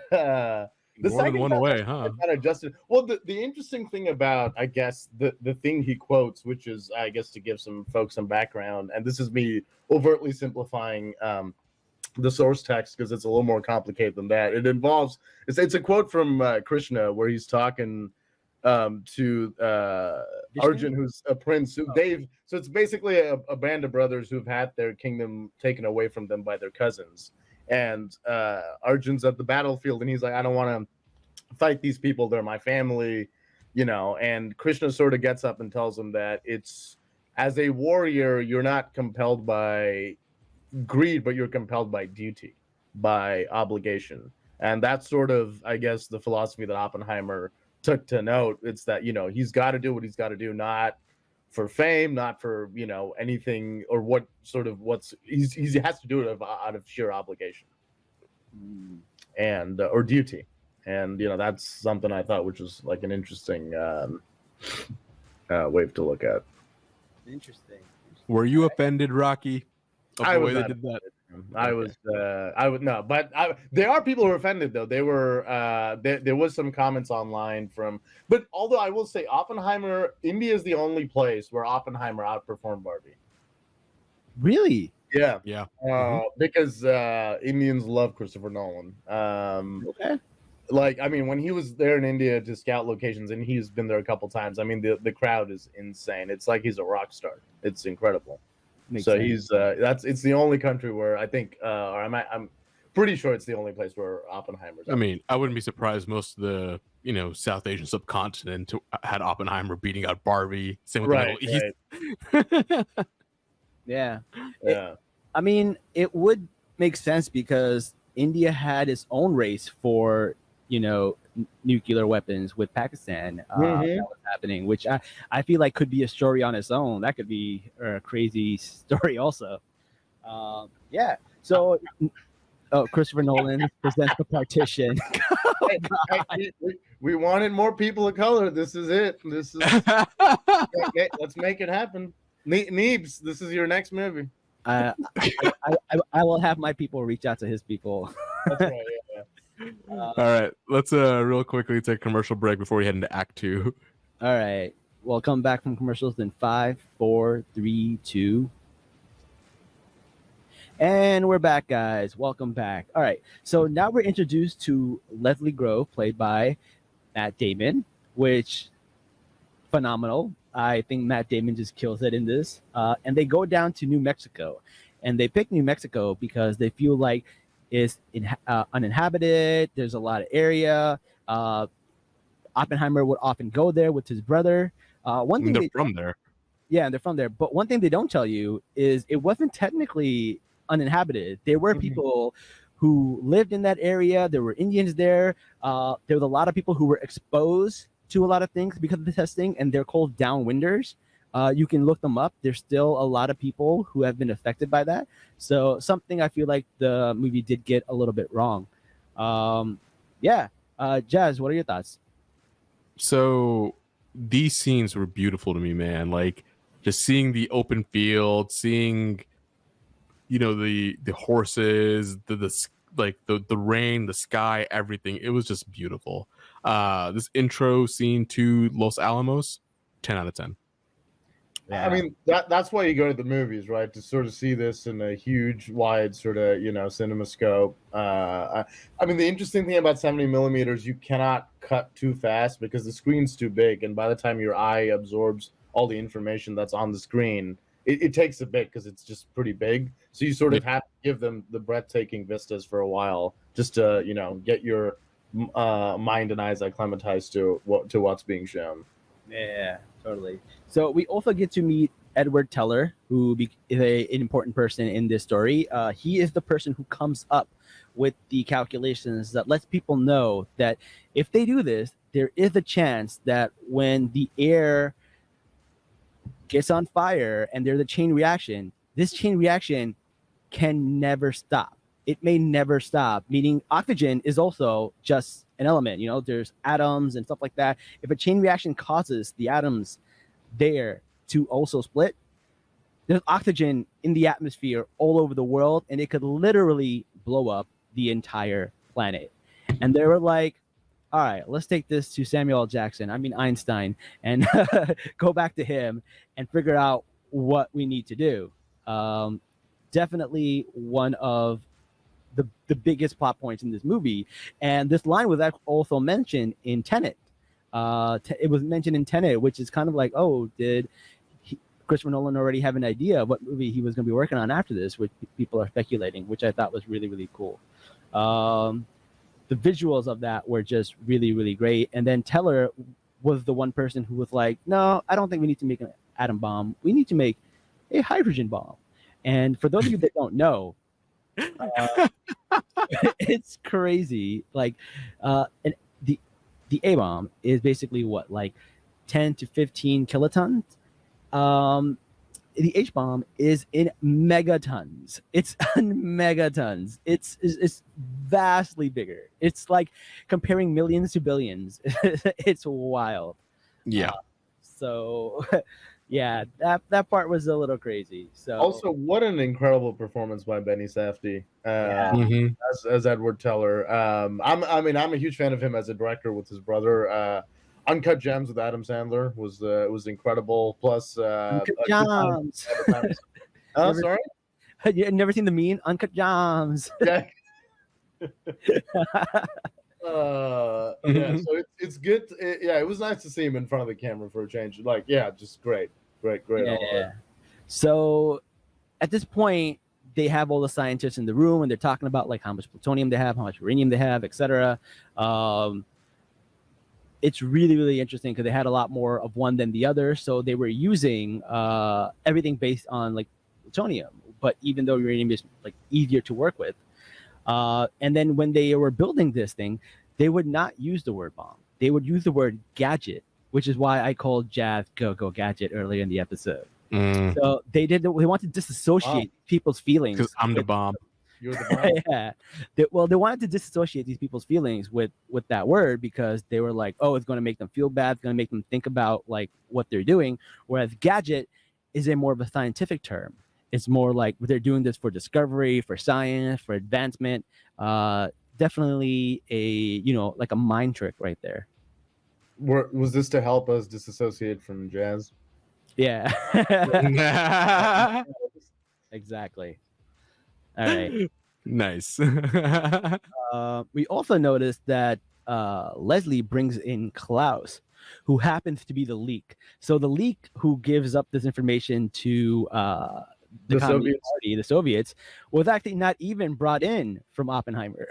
the more than one way, huh? Kind of adjusted. Well, the interesting thing about, I guess, the thing he quotes, which is, I guess, to give some folks some background, and this is me overtly simplifying the source text because it's a little more complicated than that. It involves it's a quote from Krishna where he's talking to Arjun, who's a prince. So it's basically a band of brothers who've had their kingdom taken away from them by their cousins. And Arjun's at the battlefield, and he's like, I don't want to fight these people. They're my family, you know. And Krishna sort of gets up and tells him that it's, as a warrior, you're not compelled by greed, but you're compelled by duty, by obligation. And that's sort of, I guess, the philosophy that Oppenheimer took to note. It's that, you know, he's got to do what he's got to do, not for fame, not for, you know, anything, or what sort of he has to do it out of sheer obligation and or duty. And, you know, that's something I thought which was like an interesting wave to look at. Interesting. Were you offended, Rocky? I was not offended. I would no, but there are people who are offended though. They were there was some comments online but although I will say Oppenheimer, India is the only place where Oppenheimer outperformed Barbie. Really? Yeah. Yeah. Because Indians love Christopher Nolan. Okay. Like, I mean, when he was there in India to scout locations, and he's been there a couple times, I mean, the crowd is insane. It's like he's a rock star. It's incredible. Makes sense. He's it's the only country where I think, or pretty sure it's the only place where Oppenheimer's. I mean, I wouldn't be surprised. Most of the South Asian subcontinent had Oppenheimer beating out Barbie. Same with Right, the Middle East. Yeah. yeah. I mean, it would make sense because India had its own race for, nuclear weapons with Pakistan that was happening, which I feel like could be a story on its own. That could be a crazy story also. Yeah. So, Christopher Nolan presents The Partition. We wanted more people of color. This is it. This is let's make it happen. Neebs, this is your next movie. I will have my people reach out to his people. That's right. Yeah. All right, let's real quickly take a commercial break before we head into Act 2. All right, we'll come back from commercials in 5, 4, 3, 2. And we're back, guys. Welcome back. All right, so now we're introduced to Leslie Grove, played by Matt Damon, which phenomenal. I think Matt Damon just kills it in this. And they go down to New Mexico, and they pick New Mexico because they feel like it's uninhabited. There's a lot of area. Oppenheimer would often go there with his brother. One thing They're from there. Yeah, they're from there. But one thing they don't tell you is it wasn't technically uninhabited. There were people who lived in that area. There were Indians there. There was a lot of people who were exposed to a lot of things because of the testing, and they're called downwinders. You can look them up. There's still a lot of people who have been affected by that. So something I feel like the movie did get a little bit wrong. Jazz, what are your thoughts? So these scenes were beautiful to me, man. Like just seeing the open field, seeing the horses, the rain, the sky, everything. It was just beautiful. This intro scene to Los Alamos, 10 out of 10. Yeah. I mean, that's why you go to the movies, right? To sort of see this in a huge, wide sort of, cinema scope. I mean, the interesting thing about 70 millimeters, you cannot cut too fast because the screen's too big. And by the time your eye absorbs all the information that's on the screen, it takes a bit because it's just pretty big. So you sort of have to give them the breathtaking vistas for a while just to, get your mind and eyes acclimatized to what's being shown. Yeah, totally. So we also get to meet Edward Teller, who is an important person in this story. He is the person who comes up with the calculations that lets people know that if they do this, there is a chance that when the air gets on fire and there's a chain reaction, this chain reaction can never stop. It may never stop, meaning oxygen is also just an element. There's atoms and stuff like that. If a chain reaction causes the atoms there to also split, there's oxygen in the atmosphere all over the world, and it could literally blow up the entire planet. And they were like, all right, let's take this to Einstein, and go back to him and figure out what we need to do. Definitely one of the biggest plot points in this movie. And this line was also mentioned in Tenet. It was mentioned in Tenet, which is kind of like, did Christopher Nolan already have an idea of what movie he was going to be working on after this, which people are speculating, which I thought was really, really cool. The visuals of that were just really, really great. And then Teller was the one person who was like, no, I don't think we need to make an atom bomb. We need to make a hydrogen bomb. And for those of you that don't know, it's crazy. Like, and the A bomb is basically what, like 10 to 15 kilotons. The H bomb is in megatons. It's in megatons. It's vastly bigger. It's like comparing millions to billions. It's wild. Yeah. So yeah, that part was a little crazy. So also, what an incredible performance by Benny Safdie as Edward Teller. I'm a huge fan of him as a director with his brother. Uncut Gems with Adam Sandler was incredible. Plus, Uncut Gems. Oh, sorry. You never seen the meme? Uncut Gems. Yeah. So it's good. It was nice to see him in front of the camera for a change. Like, just great. Yeah. So at this point, they have all the scientists in the room and they're talking about like how much plutonium they have, how much uranium they have, etc. It's really, really interesting because they had a lot more of one than the other. So they were using everything based on like plutonium, but even though uranium is like easier to work with. And then when they were building this thing, they would not use the word bomb. They would use the word gadget, which is why I called Jazz Go Go Gadget earlier in the episode. So they wanted to disassociate people's feelings. Because I'm the bomb. You're the bomb. Yeah. They wanted to disassociate these people's feelings with that word because they were like, oh, it's going to make them feel bad. It's going to make them think about like what they're doing. Whereas gadget is a more of a scientific term. It's more like they're doing this for discovery, for science, for advancement. Definitely like a mind trick right there. Was this to help us disassociate from Jazz? Yeah. Exactly. All right. Nice. We also noticed that Leslie brings in Klaus, who happens to be the leak. So the leak who gives up this information to the Communist Party, the Soviets, was actually not even brought in from Oppenheimer,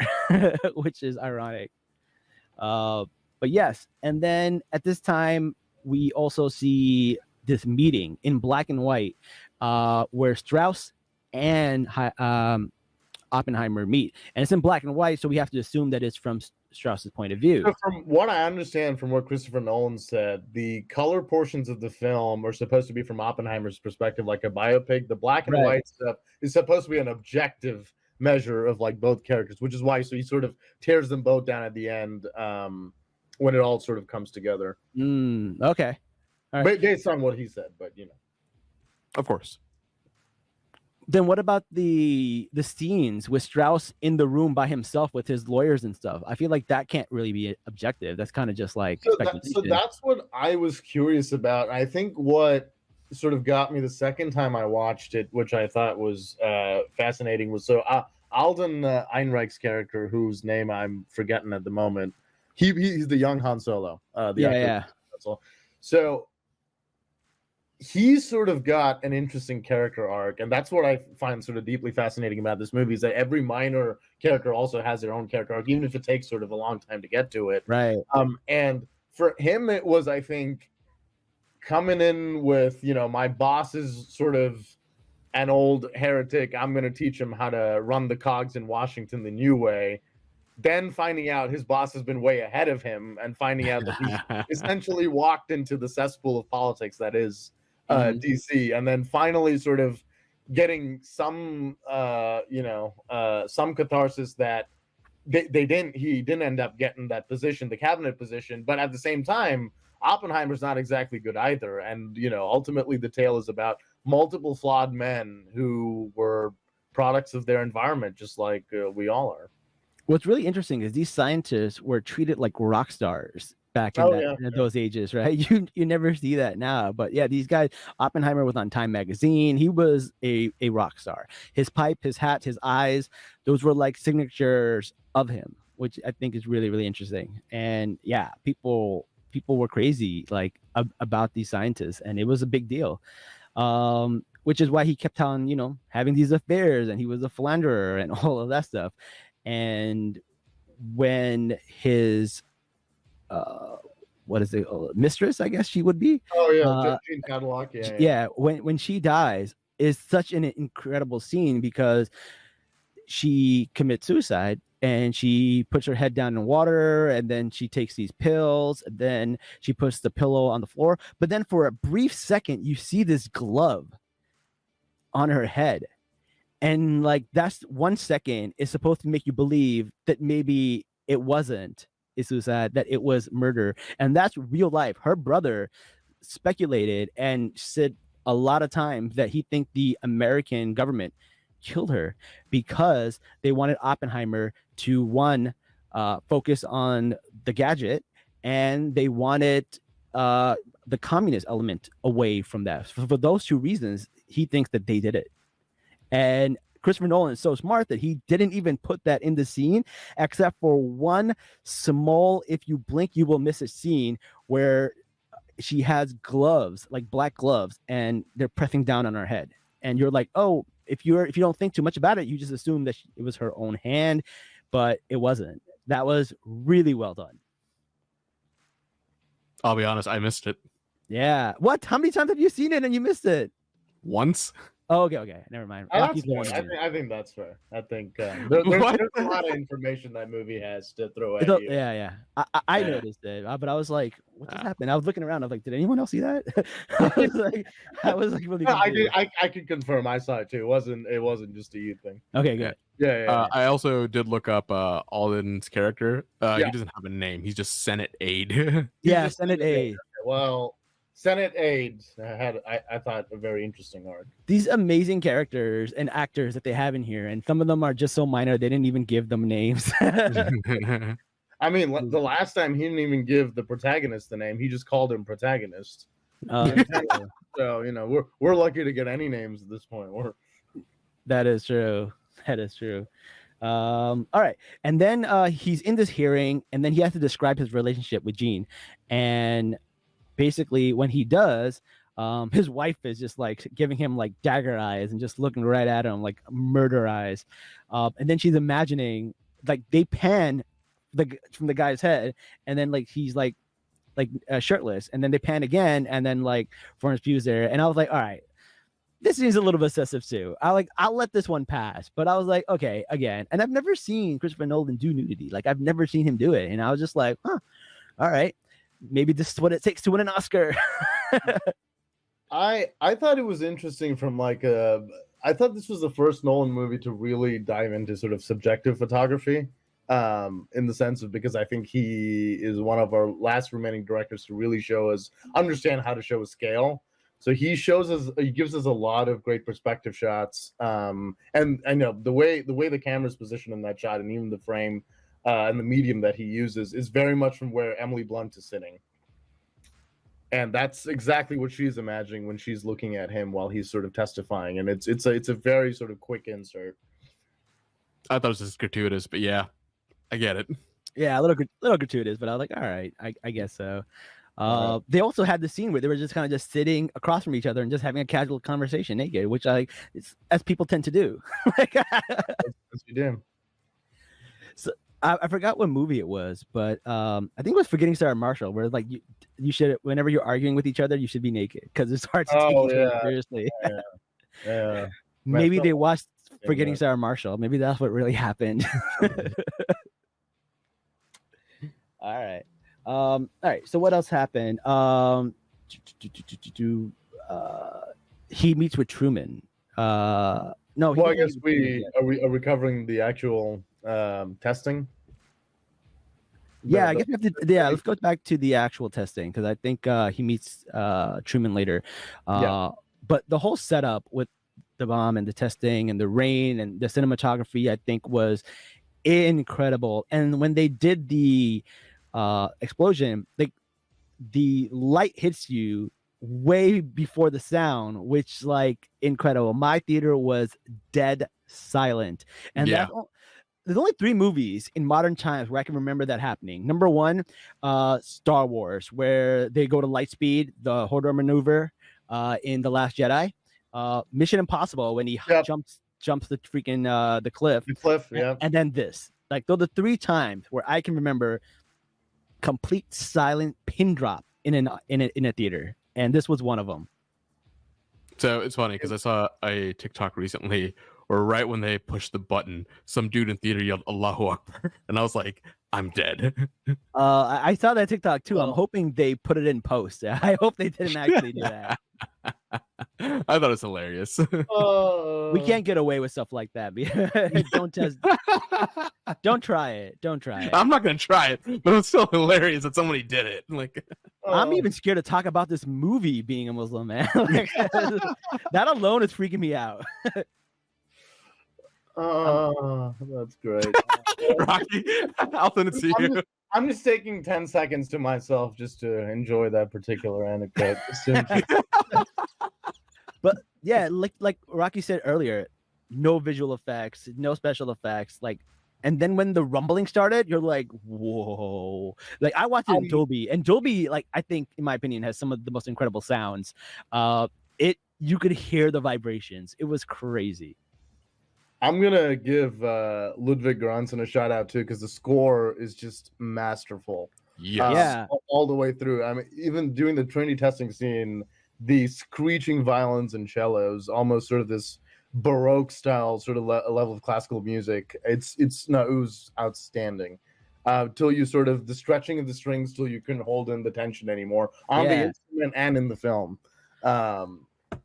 which is ironic. But yes, and then at this time, we also see this meeting in black and white where Strauss and Oppenheimer meet, and it's in black and white, so we have to assume that it's from Strauss's point of view. So from what I understand from what Christopher Nolan said, the color portions of the film are supposed to be from Oppenheimer's perspective, like a biopic. The black and white stuff is supposed to be an objective measure of like both characters, which is why he sort of tears them both down at the end when it all sort of comes together. Okay. All right. Based on what he said, but Of course. Then what about the scenes with Strauss in the room by himself with his lawyers and stuff? I feel like that can't really be objective. That's kind of just like so that's what I was curious about. I think what sort of got me the second time I watched it, which I thought was fascinating, was Alden Ehrenreich's character, whose name I'm forgetting at the moment. He's the young Han Solo. Yeah. So he's sort of got an interesting character arc, and that's what I find sort of deeply fascinating about this movie, is that every minor character also has their own character arc, even if it takes sort of a long time to get to it. Right. And for him, it was, I think, coming in with, my boss is sort of an old heretic. I'm going to teach him how to run the cogs in Washington the new way. Then finding out his boss has been way ahead of him, and finding out that he's essentially walked into the cesspool of politics that is DC, and then finally sort of getting some some catharsis that he didn't end up getting that position, the cabinet position, but at the same time Oppenheimer's not exactly good either, and ultimately the tale is about multiple flawed men who were products of their environment, just like we all are. What's really interesting is these scientists were treated like rock stars back in those ages, right? You never see that now. But yeah, these guys, Oppenheimer was on Time magazine. He was a rock star. His pipe, his hat, his eyes, those were like signatures of him, which I think is really, really interesting. And yeah, people were crazy like about these scientists, and it was a big deal. Which is why he kept on, having these affairs, and he was a philanderer and all of that stuff. And when his what is it, mistress, I guess she would be, Jane Cadlock, when she dies, is such an incredible scene, because she commits suicide and she puts her head down in water, and then she takes these pills, and then she puts the pillow on the floor, but then for a brief second you see this glove on her head. And like that's 1 second is supposed to make you believe that maybe it wasn't a suicide, that it was murder. And that's real life. Her brother speculated and said a lot of times that he think the American government killed her because they wanted Oppenheimer to focus on the gadget, and they wanted the communist element away from that. For those two reasons, he thinks that they did it. And Christopher Nolan is so smart that he didn't even put that in the scene, except for one small, if you blink, you will miss a scene where she has gloves, like black gloves, and they're pressing down on her head. And you're like, oh, if you don't think too much about it, you just assume that it was her own hand, but it wasn't. That was really well done. I'll be honest, I missed it Yeah. What? How many times have you seen it and you missed it? once. Oh, okay. Never mind. Oh, Rocky's that's the one. fair. I think that's fair. I think there's a lot of information that movie has to throw at you. Yeah. I Yeah. noticed it, but I was like, "What just Ah. happened?" I was looking around. I was like, "Did anyone else see that?" I was like really. No, confused. I can confirm. I saw it too. It wasn't just a you thing. Okay, good. Yeah. I also did look up Alden's character. Yeah. He doesn't have a name. He's just Senate aide. Yeah, just Senate aide. Well, Senate aide had I thought a very interesting arc. These amazing characters and actors that they have in here, and some of them are just so minor they didn't even give them names. I mean, the last time he didn't even give the protagonist the name; he just called him protagonist. So we're lucky to get any names at this point. That is true. That is true. All right, and then he's in this hearing, and then he has to describe his relationship with Jean, and basically when he does, his wife is just like giving him like dagger eyes and just looking right at him like murder eyes, and then she's imagining like they pan from the guy's head, and then like he's like shirtless, and then they pan again, and then like Florence Pugh's there, and I was like, all right, this seems a little bit excessive too. I'll let this one pass, but I was like, okay, again, and I've never seen Christopher Nolan do nudity. Like I've never seen him do it, and I was just like, huh, all right, maybe this is what it takes to win an Oscar. I thought it was interesting from like I thought this was the first Nolan movie to really dive into sort of subjective photography, in the sense of, because I think he is one of our last remaining directors to really understand how to show a scale. So he gives us a lot of great perspective shots, and I know the way the camera's positioned in that shot, and even the frame and the medium that he uses is very much from where Emily Blunt is sitting, and that's exactly what she's imagining when she's looking at him while he's sort of testifying, and it's a very sort of quick insert. I thought it was just gratuitous, but yeah, I get it. Yeah, a little gratuitous, but I was like, all right, I guess so. They also had the scene where they were just kind of just sitting across from each other and just having a casual conversation naked, which as people tend to do. As you do. So I forgot what movie it was, but I think it was Forgetting Sarah Marshall, where like you should, whenever you're arguing with each other, you should be naked because it's hard to take each other seriously. Yeah. Maybe they watched Forgetting Sarah Marshall. Maybe that's what really happened. All right. All right. So what else happened? He meets with Truman. No. Well, I guess are we covering the actual testing? Yeah, I guess we have to. Yeah, let's go back to the actual testing because I think he meets Truman later. But the whole setup with the bomb and the testing and the rain and the cinematography, I think, was incredible. And when they did the explosion, like the light hits you way before the sound, which like incredible. My theater was dead silent, and there's only 3 movies in modern times where I can remember that happening. Number 1, Star Wars, where they go to light speed, the Hodor maneuver in The Last Jedi. Mission Impossible, when he jumps the freaking the cliff. And then this. Like those are the 3 times where I can remember complete silent pin drop in a theater, and this was one of them. So it's funny because I saw a TikTok recently where right when they pushed the button, some dude in theater yelled Allahu Akbar, and I was like, I'm dead. I saw that TikTok too. I'm hoping they put it in post. I hope they didn't actually do that. I thought it was hilarious. We can't get away with stuff like that. Don't try it. I'm not gonna try it, but it's still hilarious that somebody did it. Like, I'm even scared to talk about this movie being a Muslim, man. Like, that alone is freaking me out. That's great. Rocky, I'll send it to you. I'm just taking 10 seconds to myself just to enjoy that particular anecdote. But yeah, like Rocky said earlier, no visual effects, no special effects, like, and then when the rumbling started, you're like, whoa. Like I watched it in Dolby, and Dolby, like, I think in my opinion has some of the most incredible sounds. you could hear the vibrations. It was crazy. I'm gonna give Ludwig Göransson a shout out too, because the score is just masterful. Yes. Yeah. All the way through. I mean, even doing the Trinity testing scene, the screeching violins and cellos, almost sort of this Baroque style sort of level of classical music. It was outstanding. Till you sort of the stretching of the strings till you couldn't hold in the tension anymore on the instrument and in the film.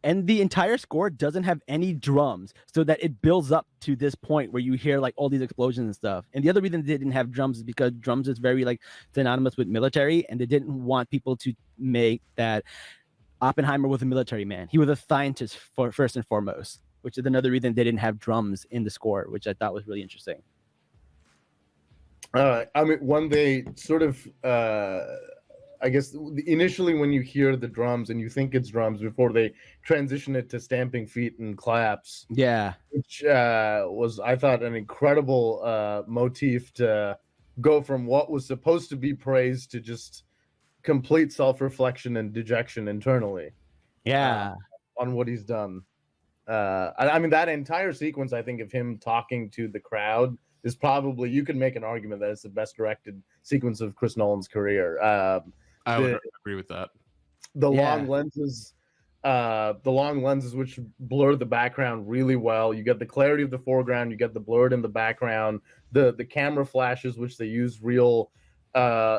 And the entire score doesn't have any drums, so that it builds up to this point where you hear like all these explosions and stuff. And the other reason they didn't have drums is because drums is very like synonymous with military, and they didn't want people to make that Oppenheimer was a military man. He was a scientist first and foremost, which is another reason they didn't have drums in the score, which I thought was really interesting. I mean, when they sort of I guess initially when you hear the drums and you think it's drums before they transition it to stamping feet and claps. Yeah. Which was, I thought, an incredible motif to go from what was supposed to be praise to just complete self-reflection and dejection internally. Yeah. On what he's done. I mean, that entire sequence, I think, of him talking to the crowd is probably, you could make an argument that it's the best directed sequence of Chris Nolan's career. I would agree with that. The long lenses which blur the background really well. You get the clarity of the foreground, you get the blurred in the background, the camera flashes, which they use real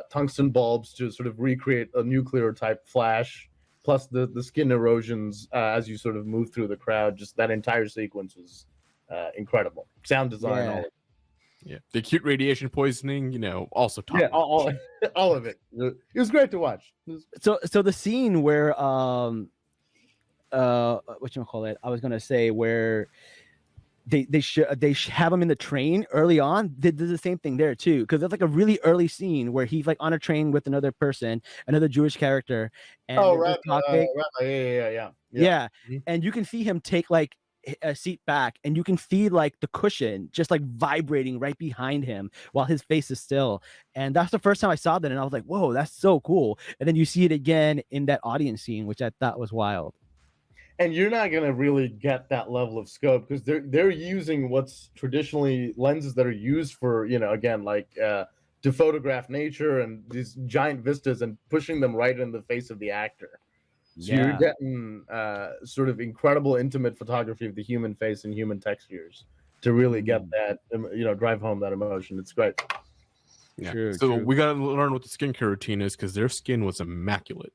tungsten bulbs to sort of recreate a nuclear type flash, plus the skin erosions as you sort of move through the crowd. Just that entire sequence was incredible. Sound design, all of it. Yeah, the acute radiation poisoning, also top. Yeah, all of it. It was great to watch. So the scene where whatchamacallit, I was gonna say where they have him in the train early on. They did the same thing there too, because it's like a really early scene where he's like on a train with another person, another Jewish character, and right, yeah, and you can see him take like a seat back, and you can see like the cushion just like vibrating right behind him while his face is still. And that's the first time I saw that, and I was like, whoa, that's so cool. And then you see it again in that audience scene, which I thought was wild. And you're not going to really get that level of scope because they're using what's traditionally lenses that are used for, again, like to photograph nature and these giant vistas and pushing them right in the face of the actor. So you're getting sort of incredible intimate photography of the human face and human textures to really get that, drive home that emotion. It's great. Yeah. True. We got to learn what the skincare routine is because their skin was immaculate.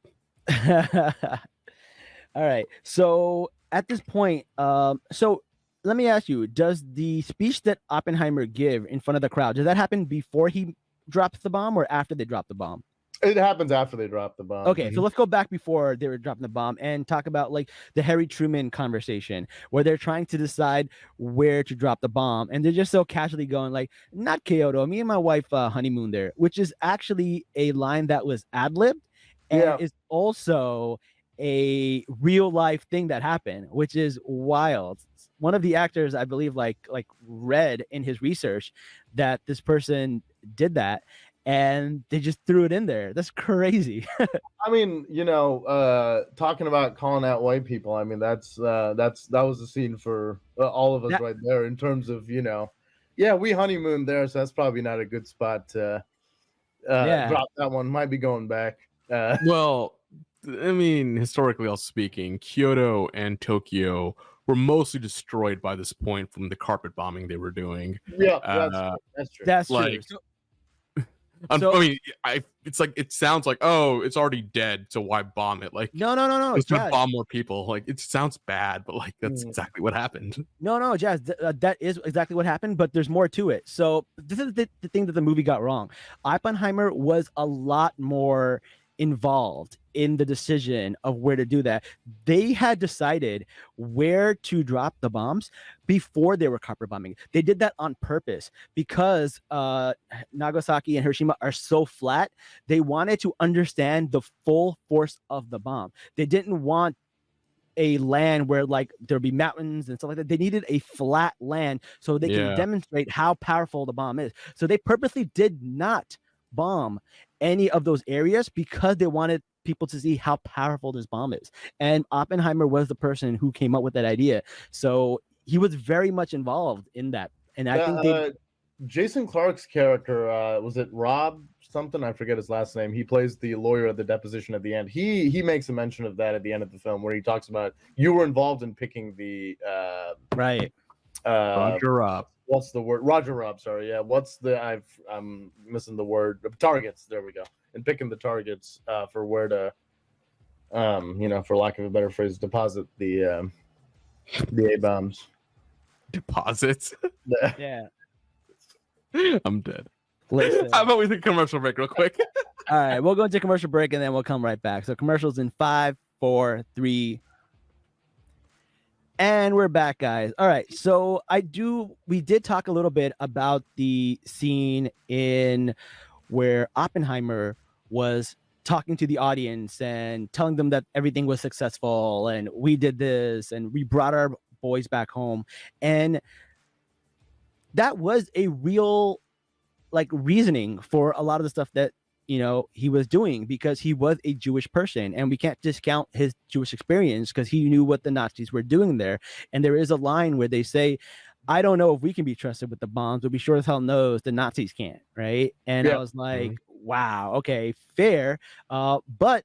All right. So at this point, so let me ask you, does the speech that Oppenheimer give in front of the crowd, does that happen before he drops the bomb or after they drop the bomb? It happens after they drop the bomb. Okay, so let's go back before they were dropping the bomb and talk about like the Harry Truman conversation where they're trying to decide where to drop the bomb, and they're just so casually going like, not Kyoto, me and my wife honeymoon there, which is actually a line that was ad-libbed and is also a real life thing that happened, which is wild. One of the actors, I believe, like read in his research that this person did that, and they just threw it in there. That's crazy. I mean, talking about calling out white people, I mean, that was the scene for all of us right there in terms of, we honeymooned there, so that's probably not a good spot to drop that one. Might be going back. Well, I mean, historically speaking, Kyoto and Tokyo were mostly destroyed by this point from the carpet bombing they were doing. Yeah, that's true. That's like, true. I mean, it's like it sounds like, oh, it's already dead, so why bomb it? Like, no, let's just bomb more people. Like, it sounds bad, but like that's exactly what happened. No, Jazz, that is exactly what happened, but there's more to it. So this is the thing that the movie got wrong. Oppenheimer was a lot more involved in the decision of where to do that. They had decided where to drop the bombs before they were carpet bombing. They did that on purpose because Nagasaki and Hiroshima are so flat. They wanted to understand the full force of the bomb. They didn't want a land where like there'd be mountains and stuff like that. They needed a flat land so they can demonstrate how powerful the bomb is. So they purposely did not bomb any of those areas because they wanted people to see how powerful this bomb is. And Oppenheimer was the person who came up with that idea. So he was very much involved in that. And I think they Jason Clarke's character, was it Rob something? I forget his last name. He plays the lawyer at the deposition at the end. He makes a mention of that at the end of the film where he talks about you were involved in picking the right. Roger Rob. What's the word? Roger Rob, sorry. Yeah, what's the I'm missing the word. Targets, there we go. And picking the targets for where to for lack of a better phrase, deposit the A bombs. Deposits. Yeah. I'm dead. Listen. How about we take a commercial break real quick? All right, we'll go into commercial break and then we'll come right back. So commercials in 5, 4, 3. And we're back, guys. All right. So we did talk a little bit about the scene in where Oppenheimer was talking to the audience and telling them that everything was successful and we did this and we brought our boys back home. And that was a real reasoning for a lot of the stuff that he was doing, because he was a Jewish person and we can't discount his Jewish experience because he knew what the Nazis were doing there. And there is a line where they say, I don't know if we can be trusted with the bombs, but we sure as hell knows the Nazis can't, right? And I was like, wow, okay, fair. But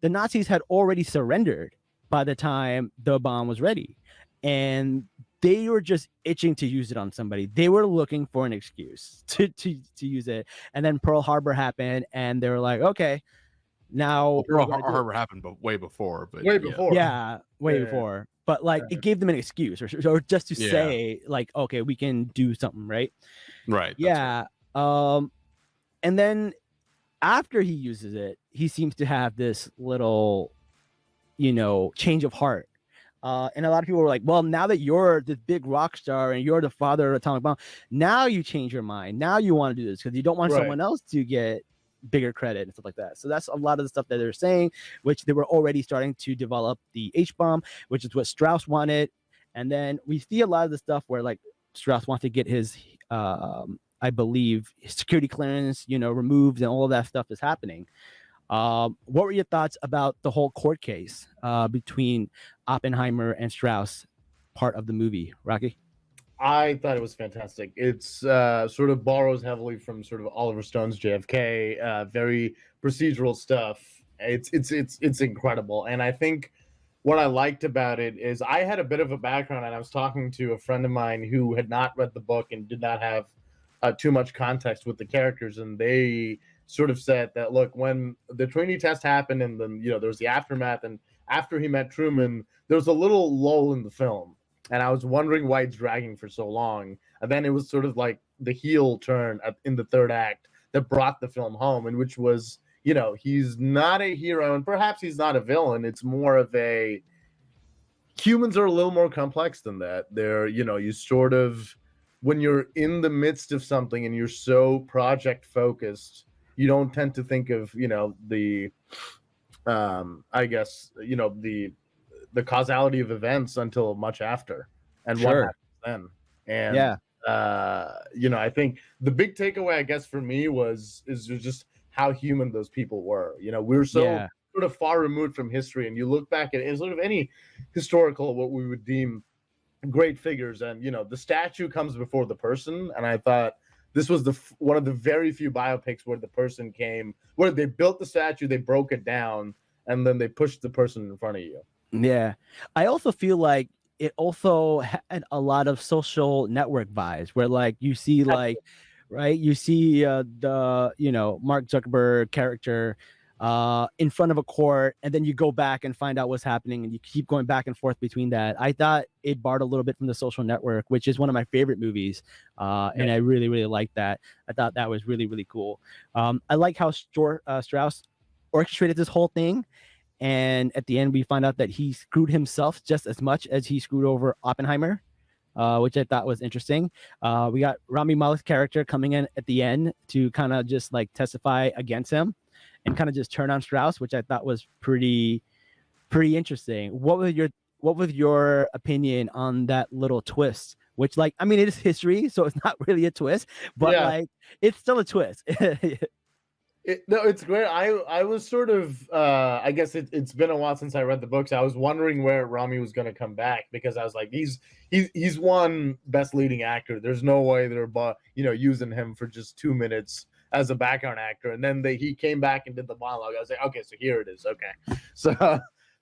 the Nazis had already surrendered by the time the bomb was ready. And they were just itching to use it on somebody. They were looking for an excuse to use it. And then Pearl Harbor happened, and they were like, okay, now Pearl Harbor happened, but way before. But way before. Yeah, way before. But it gave them an excuse, or just to say, okay, we can do something, right? Right. Yeah. Right. And then after he uses it, he seems to have this little, change of heart. And a lot of people were like, well, now that you're this big rock star and you're the father of atomic bomb, now you change your mind. Now you want to do this because you don't want someone else to get bigger credit and stuff like that. So that's a lot of the stuff that they're saying, which they were already starting to develop the H-bomb, which is what Strauss wanted. And then we see a lot of the stuff where Strauss wants to get his, I believe, security clearance, removed, and all of that stuff is happening. What were your thoughts about the whole court case between Oppenheimer and Strauss part of the movie, Rocky? I thought it was fantastic. It's sort of borrows heavily from sort of Oliver Stone's JFK, very procedural stuff. It's incredible. And I think what I liked about it is I had a bit of a background, and I was talking to a friend of mine who had not read the book and did not have too much context with the characters, and they sort of said that, look, when the Trinity test happened and then, there was the aftermath, and after he met Truman, there was a little lull in the film. And I was wondering why it's dragging for so long. And then it was sort of like the heel turn in the third act that brought the film home, and which was, he's not a hero and perhaps he's not a villain. It's more of humans are a little more complex than that. They're, you sort of, when you're in the midst of something and you're so project focused, you don't tend to think of, the the causality of events until much after, and what happens then. And I think the big takeaway, I guess, for me is just how human those people were. We were so sort of far removed from history, and you look back at sort of any historical, what we would deem great figures, and the statue comes before the person. And I thought this was one of the very few biopics where the person came, where they built the statue, they broke it down, and then they pushed the person in front of you. Yeah. I also feel like it also had a lot of social network vibes where you see you see the Mark Zuckerberg character in front of a court, and then you go back and find out what's happening, and you keep going back and forth between that. I thought it borrowed a little bit from The Social Network, which is one of my favorite movies, and I really, really liked that. I thought that was really, really cool. I like how Strauss orchestrated this whole thing, and at the end we find out that he screwed himself just as much as he screwed over Oppenheimer, which I thought was interesting. We got Rami Malek's character coming in at the end to kind of just testify against him and kind of just turn on Strauss, which I thought was pretty interesting. What was your opinion on that little twist? Which it is history, so it's not really a twist, but it's still a twist. No, it's great. I was sort of I guess it's been a while since I read the books. I was wondering where Rami was going to come back because I was like, he's won Best Leading Actor. There's no way they're using him for just 2 minutes as a background actor. And then he came back and did the monologue. I was like, okay, so here it is. Okay,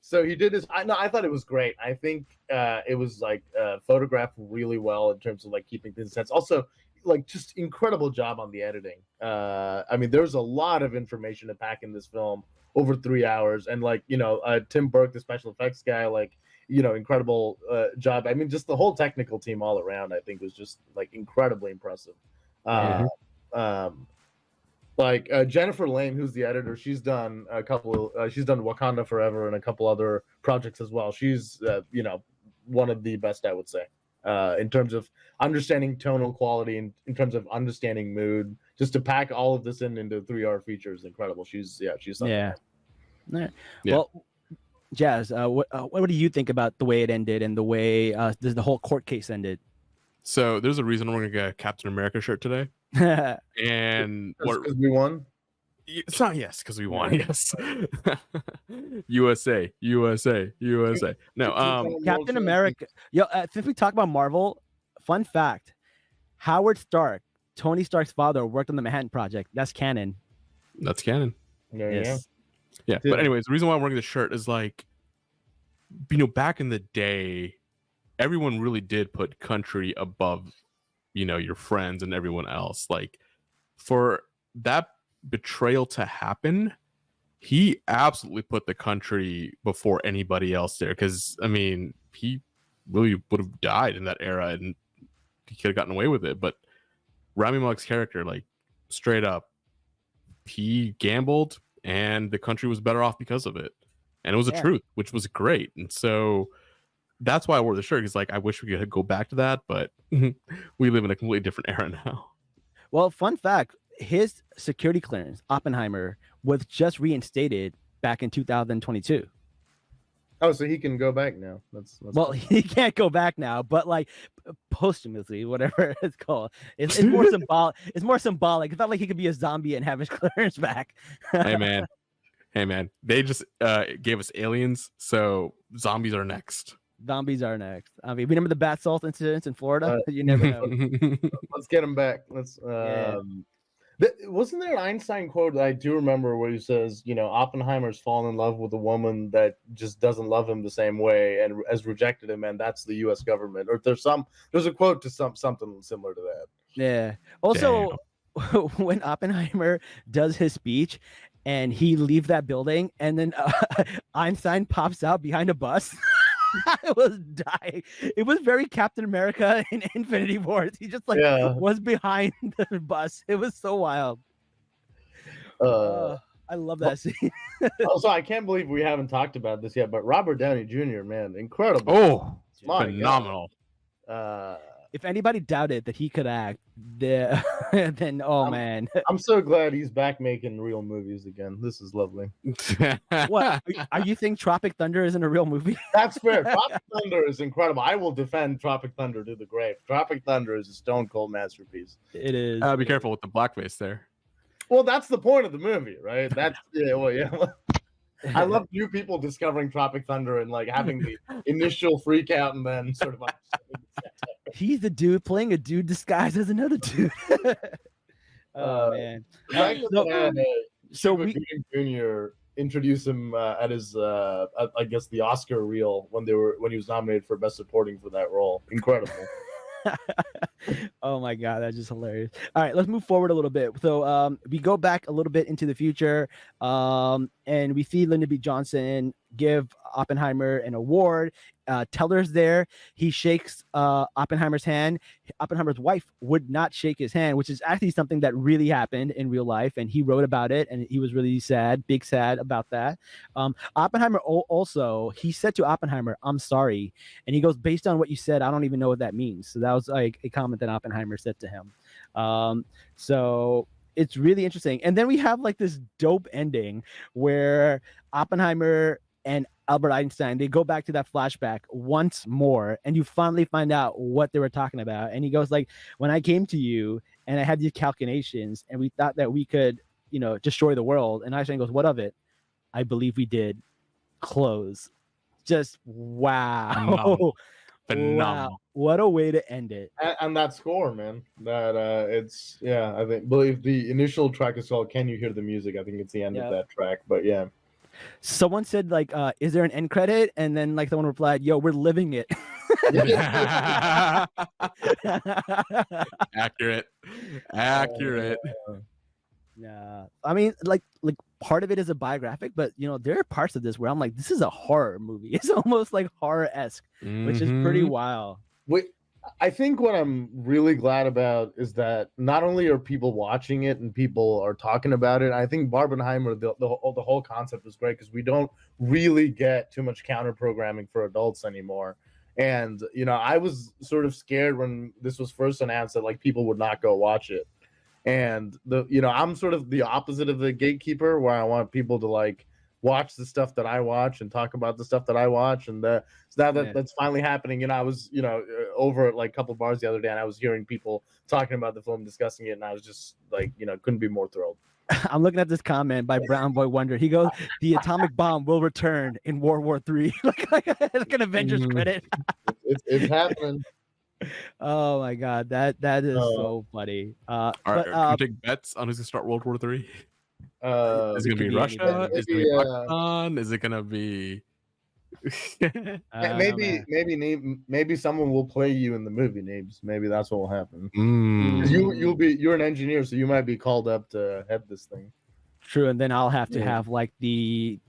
so he did his. I thought it was great. I think it was like photographed really well in terms of like keeping things sense. Also, like just incredible job on the editing. I mean, there's a lot of information to pack in this film over 3 hours, and like Tim Burke, the special effects guy, like incredible job. I mean, just the whole technical team all around, I think was just like incredibly impressive. Like Jennifer Lane, who's the editor, she's done a couple. She's done Wakanda Forever and a couple other projects as well. She's one of the best, I would say, in terms of understanding tonal quality and in terms of understanding mood. Just to pack all of this into 3-hour feature is incredible. She's something. Yeah. Well, Jazz, what do you think about the way it ended and the way the whole court case ended? So there's a reason we're gonna get a Captain America shirt today. And because we won. It's not because we won. Yes. USA. No, Captain America. Since we talk about Marvel, fun fact: Howard Stark, Tony Stark's father, worked on the Manhattan Project. That's canon. That's canon. Yes. Yeah. But anyways, the reason why I'm wearing this shirt is like, back in the day, everyone really did put country above, your friends and everyone else. Like, for that betrayal to happen, he absolutely put the country before anybody else there. Because I mean, he really would have died in that era, and he could have gotten away with it. But Rami Malek's character, like, straight up, he gambled, and the country was better off because of it. And it was the truth, which was great. And so that's why I wore the shirt, because like I wish we could go back to that, but we live in a completely different era now. Well, fun fact: his security clearance, Oppenheimer, was just reinstated back in 2022. Oh, so he can go back now. That's well, he can't go back now, but like posthumously, whatever it's called, it's more symbolic. It's more symbolic. It's not like he could be a zombie and have his clearance back. Hey man, they just gave us aliens, so zombies are next. Zombies are next. I mean, remember the bath salt incidents in Florida? You never know. Let's get him back. Wasn't there an Einstein quote that I do remember where he says, Oppenheimer's fallen in love with a woman that just doesn't love him the same way and has rejected him, and that's the U.S. government. Or there's a quote to something similar to that. Yeah. Also, when Oppenheimer does his speech and he leaves that building, and then Einstein pops out behind a bus. I was dying. It was very Captain America in Infinity Wars. He just was behind the bus. It was so wild. I love that scene. Also, I can't believe we haven't talked about this yet, but Robert Downey Jr., man, incredible. Oh, phenomenal. If anybody doubted that he could act, then man. I'm so glad he's back making real movies again. This is lovely. What? Are you think Tropic Thunder isn't a real movie? That's fair. Tropic Thunder is incredible. I will defend Tropic Thunder to the grave. Tropic Thunder is a stone cold masterpiece. It is. Be careful with the blackface there. Well, that's the point of the movie, right? That's I love new people discovering Tropic Thunder and like having the initial freak out and then sort of he's the dude playing a dude disguised as another dude. Oh man. So we Jr. introduced him at his I guess the Oscar reel when he was nominated for Best Supporting for that role. Incredible. Oh my god, that's just hilarious. All right, let's move forward a little bit. So we go back a little bit into the future, and we see Lyndon B. Johnson give Oppenheimer an award. Teller's there. He shakes Oppenheimer's hand. Oppenheimer's wife would not shake his hand, which is actually something that really happened in real life, and he wrote about it, and he was really sad about that. Oppenheimer also, he said to Oppenheimer, "I'm sorry," and he goes, "Based on what you said, I don't even know what that means." So that was like a comment that Oppenheimer said to him. So it's really interesting. And then we have like this dope ending where Oppenheimer and Albert Einstein, they go back to that flashback once more, and you finally find out what they were talking about. And he goes like, "When I came to you and I had these calculations and we thought that we could destroy the world. And Einstein goes, what of it? I believe we did. Close. Just wow. Phenomenal. Wow. Phenomenal. What a way to end it. And that score, man. That it's I believe the initial track is called "Can You Hear the Music?" I think it's the end of that track. But yeah. Someone said like, is there an end credit? And then like someone replied, yo, we're living it. Accurate. Yeah, I mean, like part of it is a biographic, but there are parts of this where I'm like, this is a horror movie. It's almost like horror-esque, which is pretty wild. I think what I'm really glad about is that not only are people watching it and people are talking about it. I think Barbenheimer, the whole concept is great because we don't really get too much counter programming for adults anymore. And I was sort of scared when this was first announced that like people would not go watch it. And I'm sort of the opposite of the gatekeeper, where I want people to like watch the stuff that I watch and talk about the stuff that I watch. And so now that's finally happening. I was over at like a couple bars the other day, and I was hearing people talking about the film, discussing it, and I was just like couldn't be more thrilled. I'm looking at this comment by Brown Boy Wonder. He goes, "The atomic bomb will return in World War III." like an Avengers credit. It's happening. Oh my god, that is so funny. All right, can you take bets on who's gonna start World War III? Is it gonna be Russia? Is it gonna be Pakistan? Is it gonna be? Maybe someone will play you in the movie, Nabes. Maybe that's what will happen. You're an engineer, so you might be called up to head this thing. True, and then I'll have to have like the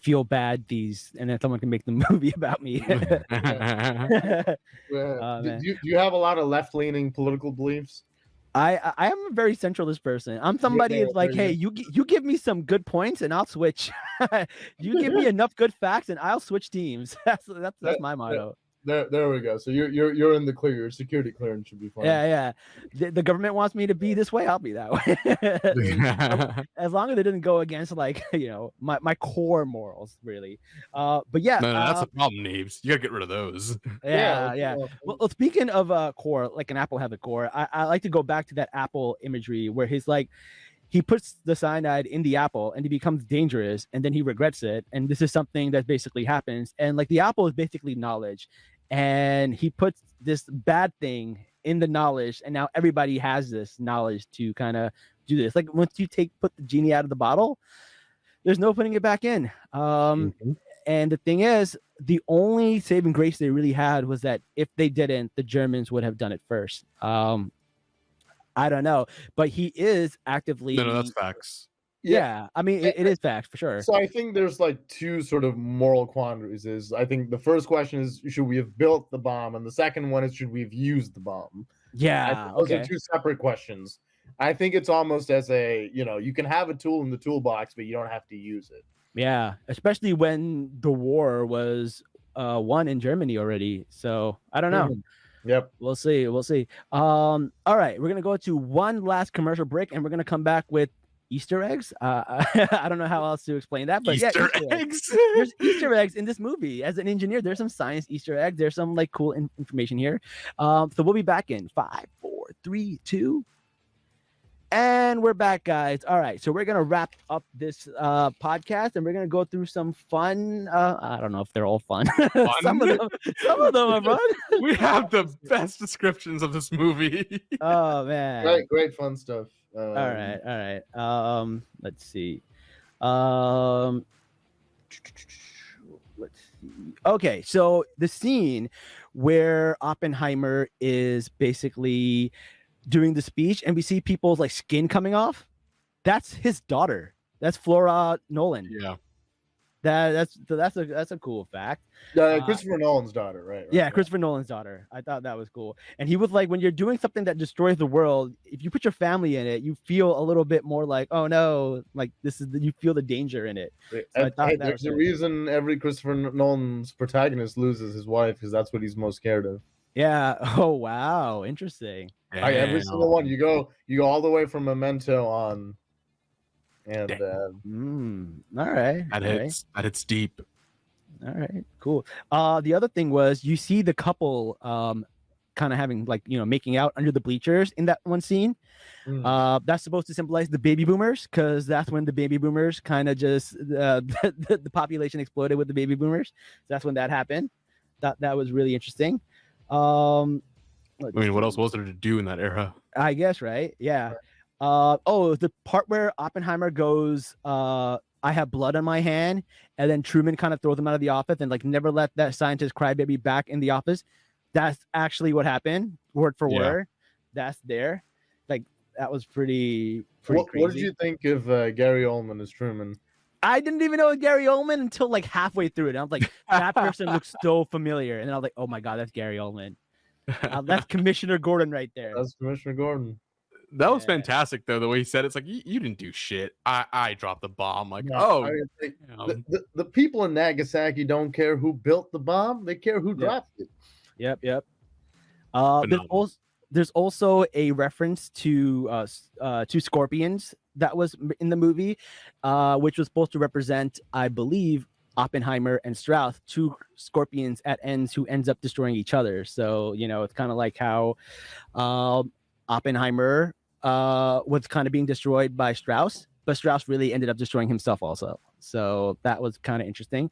feel bad and then someone can make the movie about me. Do you have a lot of left-leaning political beliefs? I am a very centralist person. I'm somebody who's like, hey, you give me some good points and I'll switch. You give me enough good facts and I'll switch teams. That's my motto. There we go. So you're in the clear. Your security clearance should be fine. Yeah. The government wants me to be this way. I'll be that way. As long as it didn't go against like my core morals, really. But yeah, no, that's a problem, Neebs. You gotta get rid of those. Yeah. Well, speaking of core, like an apple has a core. I like to go back to that Apple imagery where he's like, he puts the cyanide in the apple and it becomes dangerous, and then he regrets it. And this is something that basically happens. And like the apple is basically knowledge. And he puts this bad thing in the knowledge, and now everybody has this knowledge to kind of do this. Like once you put the genie out of the bottle, there's no putting it back in. And the thing is, the only saving grace they really had was that if they didn't, the Germans would have done it first. I don't know, but he is actively. No, that's facts. Yeah, I mean, it is facts for sure. So I think there's like two sort of moral quandaries. I think the first question is, should we have built the bomb? And the second one is, should we have used the bomb? Yeah, those are two separate questions. I think it's almost as a, you can have a tool in the toolbox, but you don't have to use it. Yeah, especially when the war was won in Germany already. So I don't know. Yep. We'll see. All right, we're gonna go to one last commercial break, and we're gonna come back with Easter eggs. I don't know how else to explain that, but Easter eggs. There's Easter eggs in this movie. As an engineer, there's some science Easter eggs. There's some like cool information here. So we'll be back in 5, 4, 3, 2. And we're back, guys. All right, so we're gonna wrap up this podcast, and we're gonna go through some fun. I don't know if they're all fun. some of them are fun. We have the best descriptions of this movie. Oh man, great fun stuff. All right. Let's see. Let's see. Okay, so the scene where Oppenheimer is basically doing the speech and we see people's like skin coming off, that's his daughter. That's Flora Nolan. Yeah. That's a cool fact. Christopher Nolan's daughter, right? Yeah, Christopher Nolan's daughter. I thought that was cool. And he was like, when you're doing something that destroys the world, if you put your family in it, you feel a little bit more like, oh no, like you feel the danger in it. So there's a reason every Christopher Nolan's protagonist loses his wife, because that's what he's most scared of. Yeah. Oh wow, interesting. Every single one. You go all the way from Memento on. And all right. That hits deep. All right, cool. The other thing was, you see the couple kind of having like, making out under the bleachers in that one scene. That's supposed to symbolize the baby boomers, because that's when the baby boomers kind of just the population exploded with the baby boomers. So that's when that happened. That was really interesting. I mean, what else was there to do in that era? I guess, right? Yeah. The part where Oppenheimer goes, I have blood on my hand, and then Truman kind of throws him out of the office and like never let that scientist crybaby back in the office. That's actually what happened, word for word. That's there. Like, that was pretty crazy. What did you think of Gary Oldman as Truman? I didn't even know it was Gary Oldman until like halfway through it. I was like, that person looks so familiar. And then I was like, oh my God, that's Gary Oldman. That's Commissioner Gordon right there. That's Commissioner Gordon. That was fantastic, though, the way he said it. It's like, you didn't do shit. I dropped the bomb. Like, the people in Nagasaki don't care who built the bomb. They care who dropped it. Yep. There's also a reference to scorpions that was in the movie, which was supposed to represent, I believe, Oppenheimer and Strauss, two scorpions at ends who ends up destroying each other. So, it's kind of like how Oppenheimer was kind of being destroyed by Strauss, but Strauss really ended up destroying himself also. So that was kind of interesting.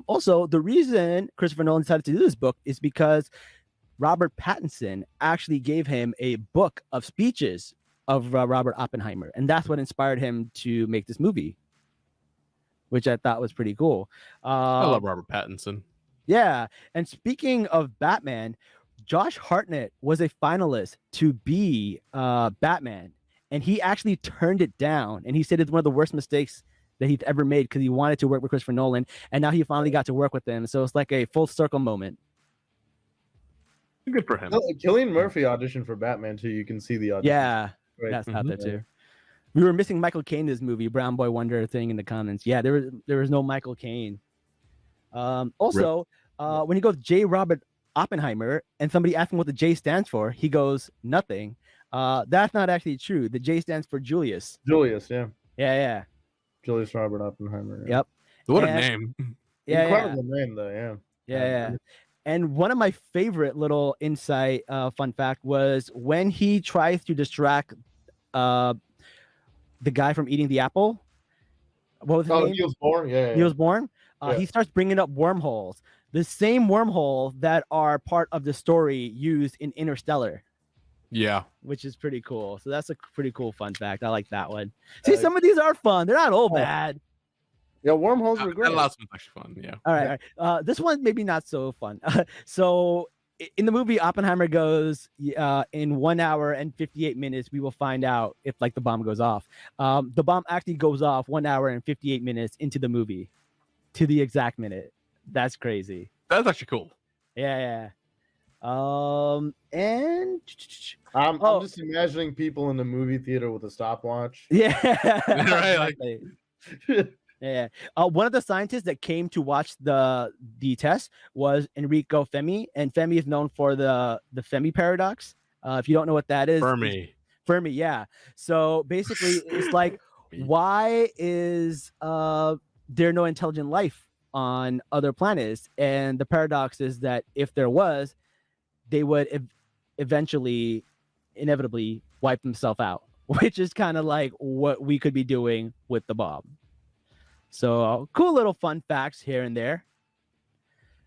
Also, the reason Christopher Nolan decided to do this book is because Robert Pattinson actually gave him a book of speeches of Robert Oppenheimer, and that's what inspired him to make this movie, which I thought was pretty cool. I love Robert Pattinson. Yeah, and speaking of Batman, Josh Hartnett was a finalist to be Batman, and he actually turned it down, and he said it's one of the worst mistakes that he'd ever made because he wanted to work with Christopher Nolan, and now he finally got to work with him. So it's like a full circle moment. Good for him. Cillian Murphy auditioned for Batman too. You can see the audition. Yeah, that's out there too. We were missing Michael Caine in this movie. Brown Boy Wonder thing in the comments. Yeah, there was no Michael Caine. Also, when you go with J. Robert Oppenheimer and somebody asks him what the J stands for, he goes nothing. That's not actually true. The J stands for Julius. Julius, yeah. Yeah. Julius Robert Oppenheimer. Yeah. Yep. What a name. Yeah, incredible name though. Yeah. And one of my favorite little insight fun fact was when he tries to distract the guy from eating the apple. What was his name? Niels Bohr. Yeah. Niels Bohr. He starts bringing up wormholes. The same wormhole that are part of the story used in Interstellar. Yeah. Which is pretty cool. So that's a pretty cool fun fact. I like that one. See, some of these are fun. They're not all bad. Yeah, wormholes are great. That last one's actually fun. Yeah. All right. This one maybe not so fun. So in the movie, Oppenheimer goes in 1 hour and 58 minutes. We will find out if like the bomb goes off. The bomb actually goes off 1 hour and 58 minutes into the movie, to the exact minute. That's crazy. That's actually cool. Yeah. And I'm just imagining people in the movie theater with a stopwatch. Yeah. Right. Yeah. One of the scientists that came to watch the test was Enrico Fermi, and Fermi is known for the Fermi paradox. If you don't know what that is, Fermi, yeah. So basically, it's like, why is there no intelligent life on other planets? And the paradox is that if there was, they would inevitably wipe themselves out, which is kind of like what we could be doing with the bomb. So cool little fun facts here and there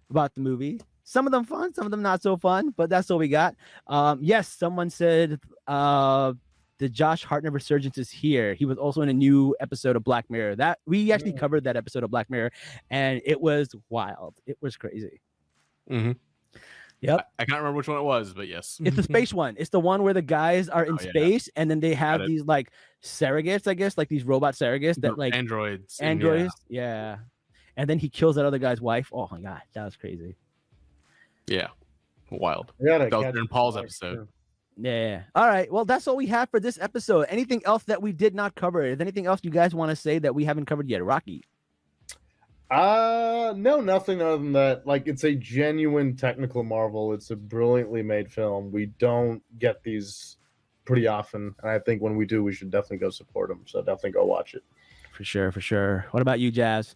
about the movie. Some of them fun, some of them not so fun, but that's all we got. Yes, someone said the Josh Hartnett resurgence is here. He was also in a new episode of Black Mirror. That we actually covered that episode of Black Mirror, and it was wild. It was crazy. Mm-hmm. Yep. I can't remember which one it was, but yes. It's the space one. It's the one where the guys are in space and then they have these like surrogates, I guess, like these robot surrogates that like androids. Yeah. And then he kills that other guy's wife. Oh my God, that was crazy. Yeah. Wild. That was during Paul's episode. Yeah. All right. Well, that's all we have for this episode. Anything else that we did not cover? Is anything else you guys want to say that we haven't covered yet? Rocky? No, nothing other than that. Like, it's a genuine technical marvel. It's a brilliantly made film. We don't get these pretty often, and I think when we do, we should definitely go support them. So definitely go watch it. For sure. What about you, Jazz?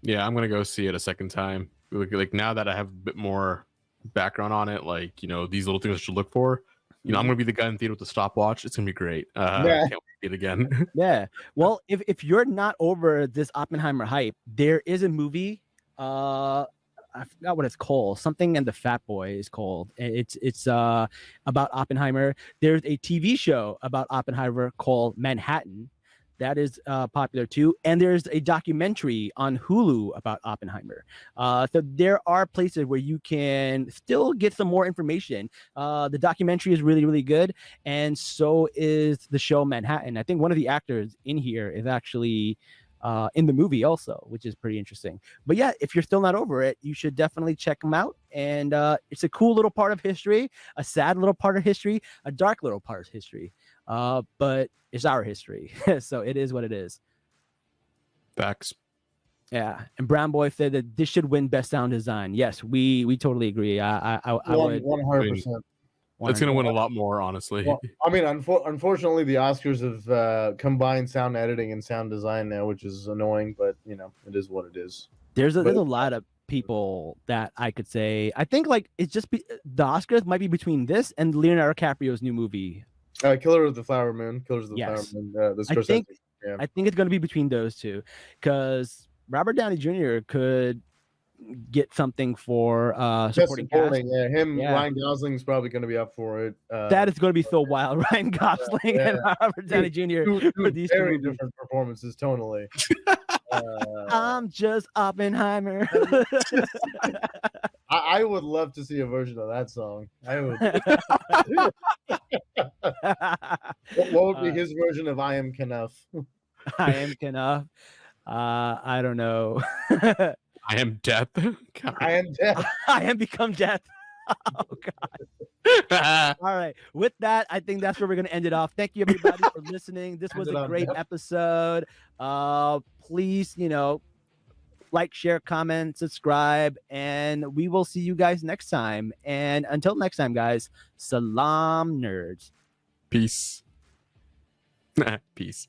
Yeah, I'm gonna go see it a second time. Like now that I have a bit more background on it, like, you know, these little things I should look for. You know, I'm gonna be the guy in the theater with the stopwatch. It's gonna be great. Yeah. Can't wait to see it again. Yeah. Well, if you're not over this Oppenheimer hype, there is a movie. I forgot what it's called. Something and the Fat Boy is called. It's about Oppenheimer. There's a TV show about Oppenheimer called Manhattan. That is popular too. And there's a documentary on Hulu about Oppenheimer. So there are places where you can still get some more information. The documentary is really, really good. And so is the show Manhattan. I think one of the actors in here is actually in the movie also, which is pretty interesting. But yeah, if you're still not over it, you should definitely check them out. And it's a cool little part of history, a sad little part of history, a dark little part of history. But it's our history. So it is what it is. Facts. Yeah. And Brown Boy said that this should win best sound design. Yes, we totally agree. I would 100%. It's gonna win a lot more, honestly. Well, I mean, unfortunately, the Oscars have combined sound editing and sound design now, which is annoying. But you know, it is what it is. There's a lot of people that I could say. I think like it's just the Oscars might be between this and Leonardo DiCaprio's new movie. Killer of the Flower Moon. Killers of the Yes. Flower Moon. I think it's going to be between those two because Robert Downey Jr. could get something for supporting cast. Yeah, Ryan Gosling's probably going to be up for it. That is going to be so wild. Ryan Gosling and Robert Downey Jr. Two these very two different performances tonally. I'm just Oppenheimer. I would love to see a version of that song. I would. What would be his version of "I Am Knuff"? I am Knuff. I don't know. I am death. I am death. I am become death. Oh God. All right. With that, I think that's where we're gonna end it off. Thank you everybody for listening. This was a great episode. Please, you know, like, share, comment, subscribe, and we will see you guys next time. And until next time, guys, Salaam nerds. Peace. Peace.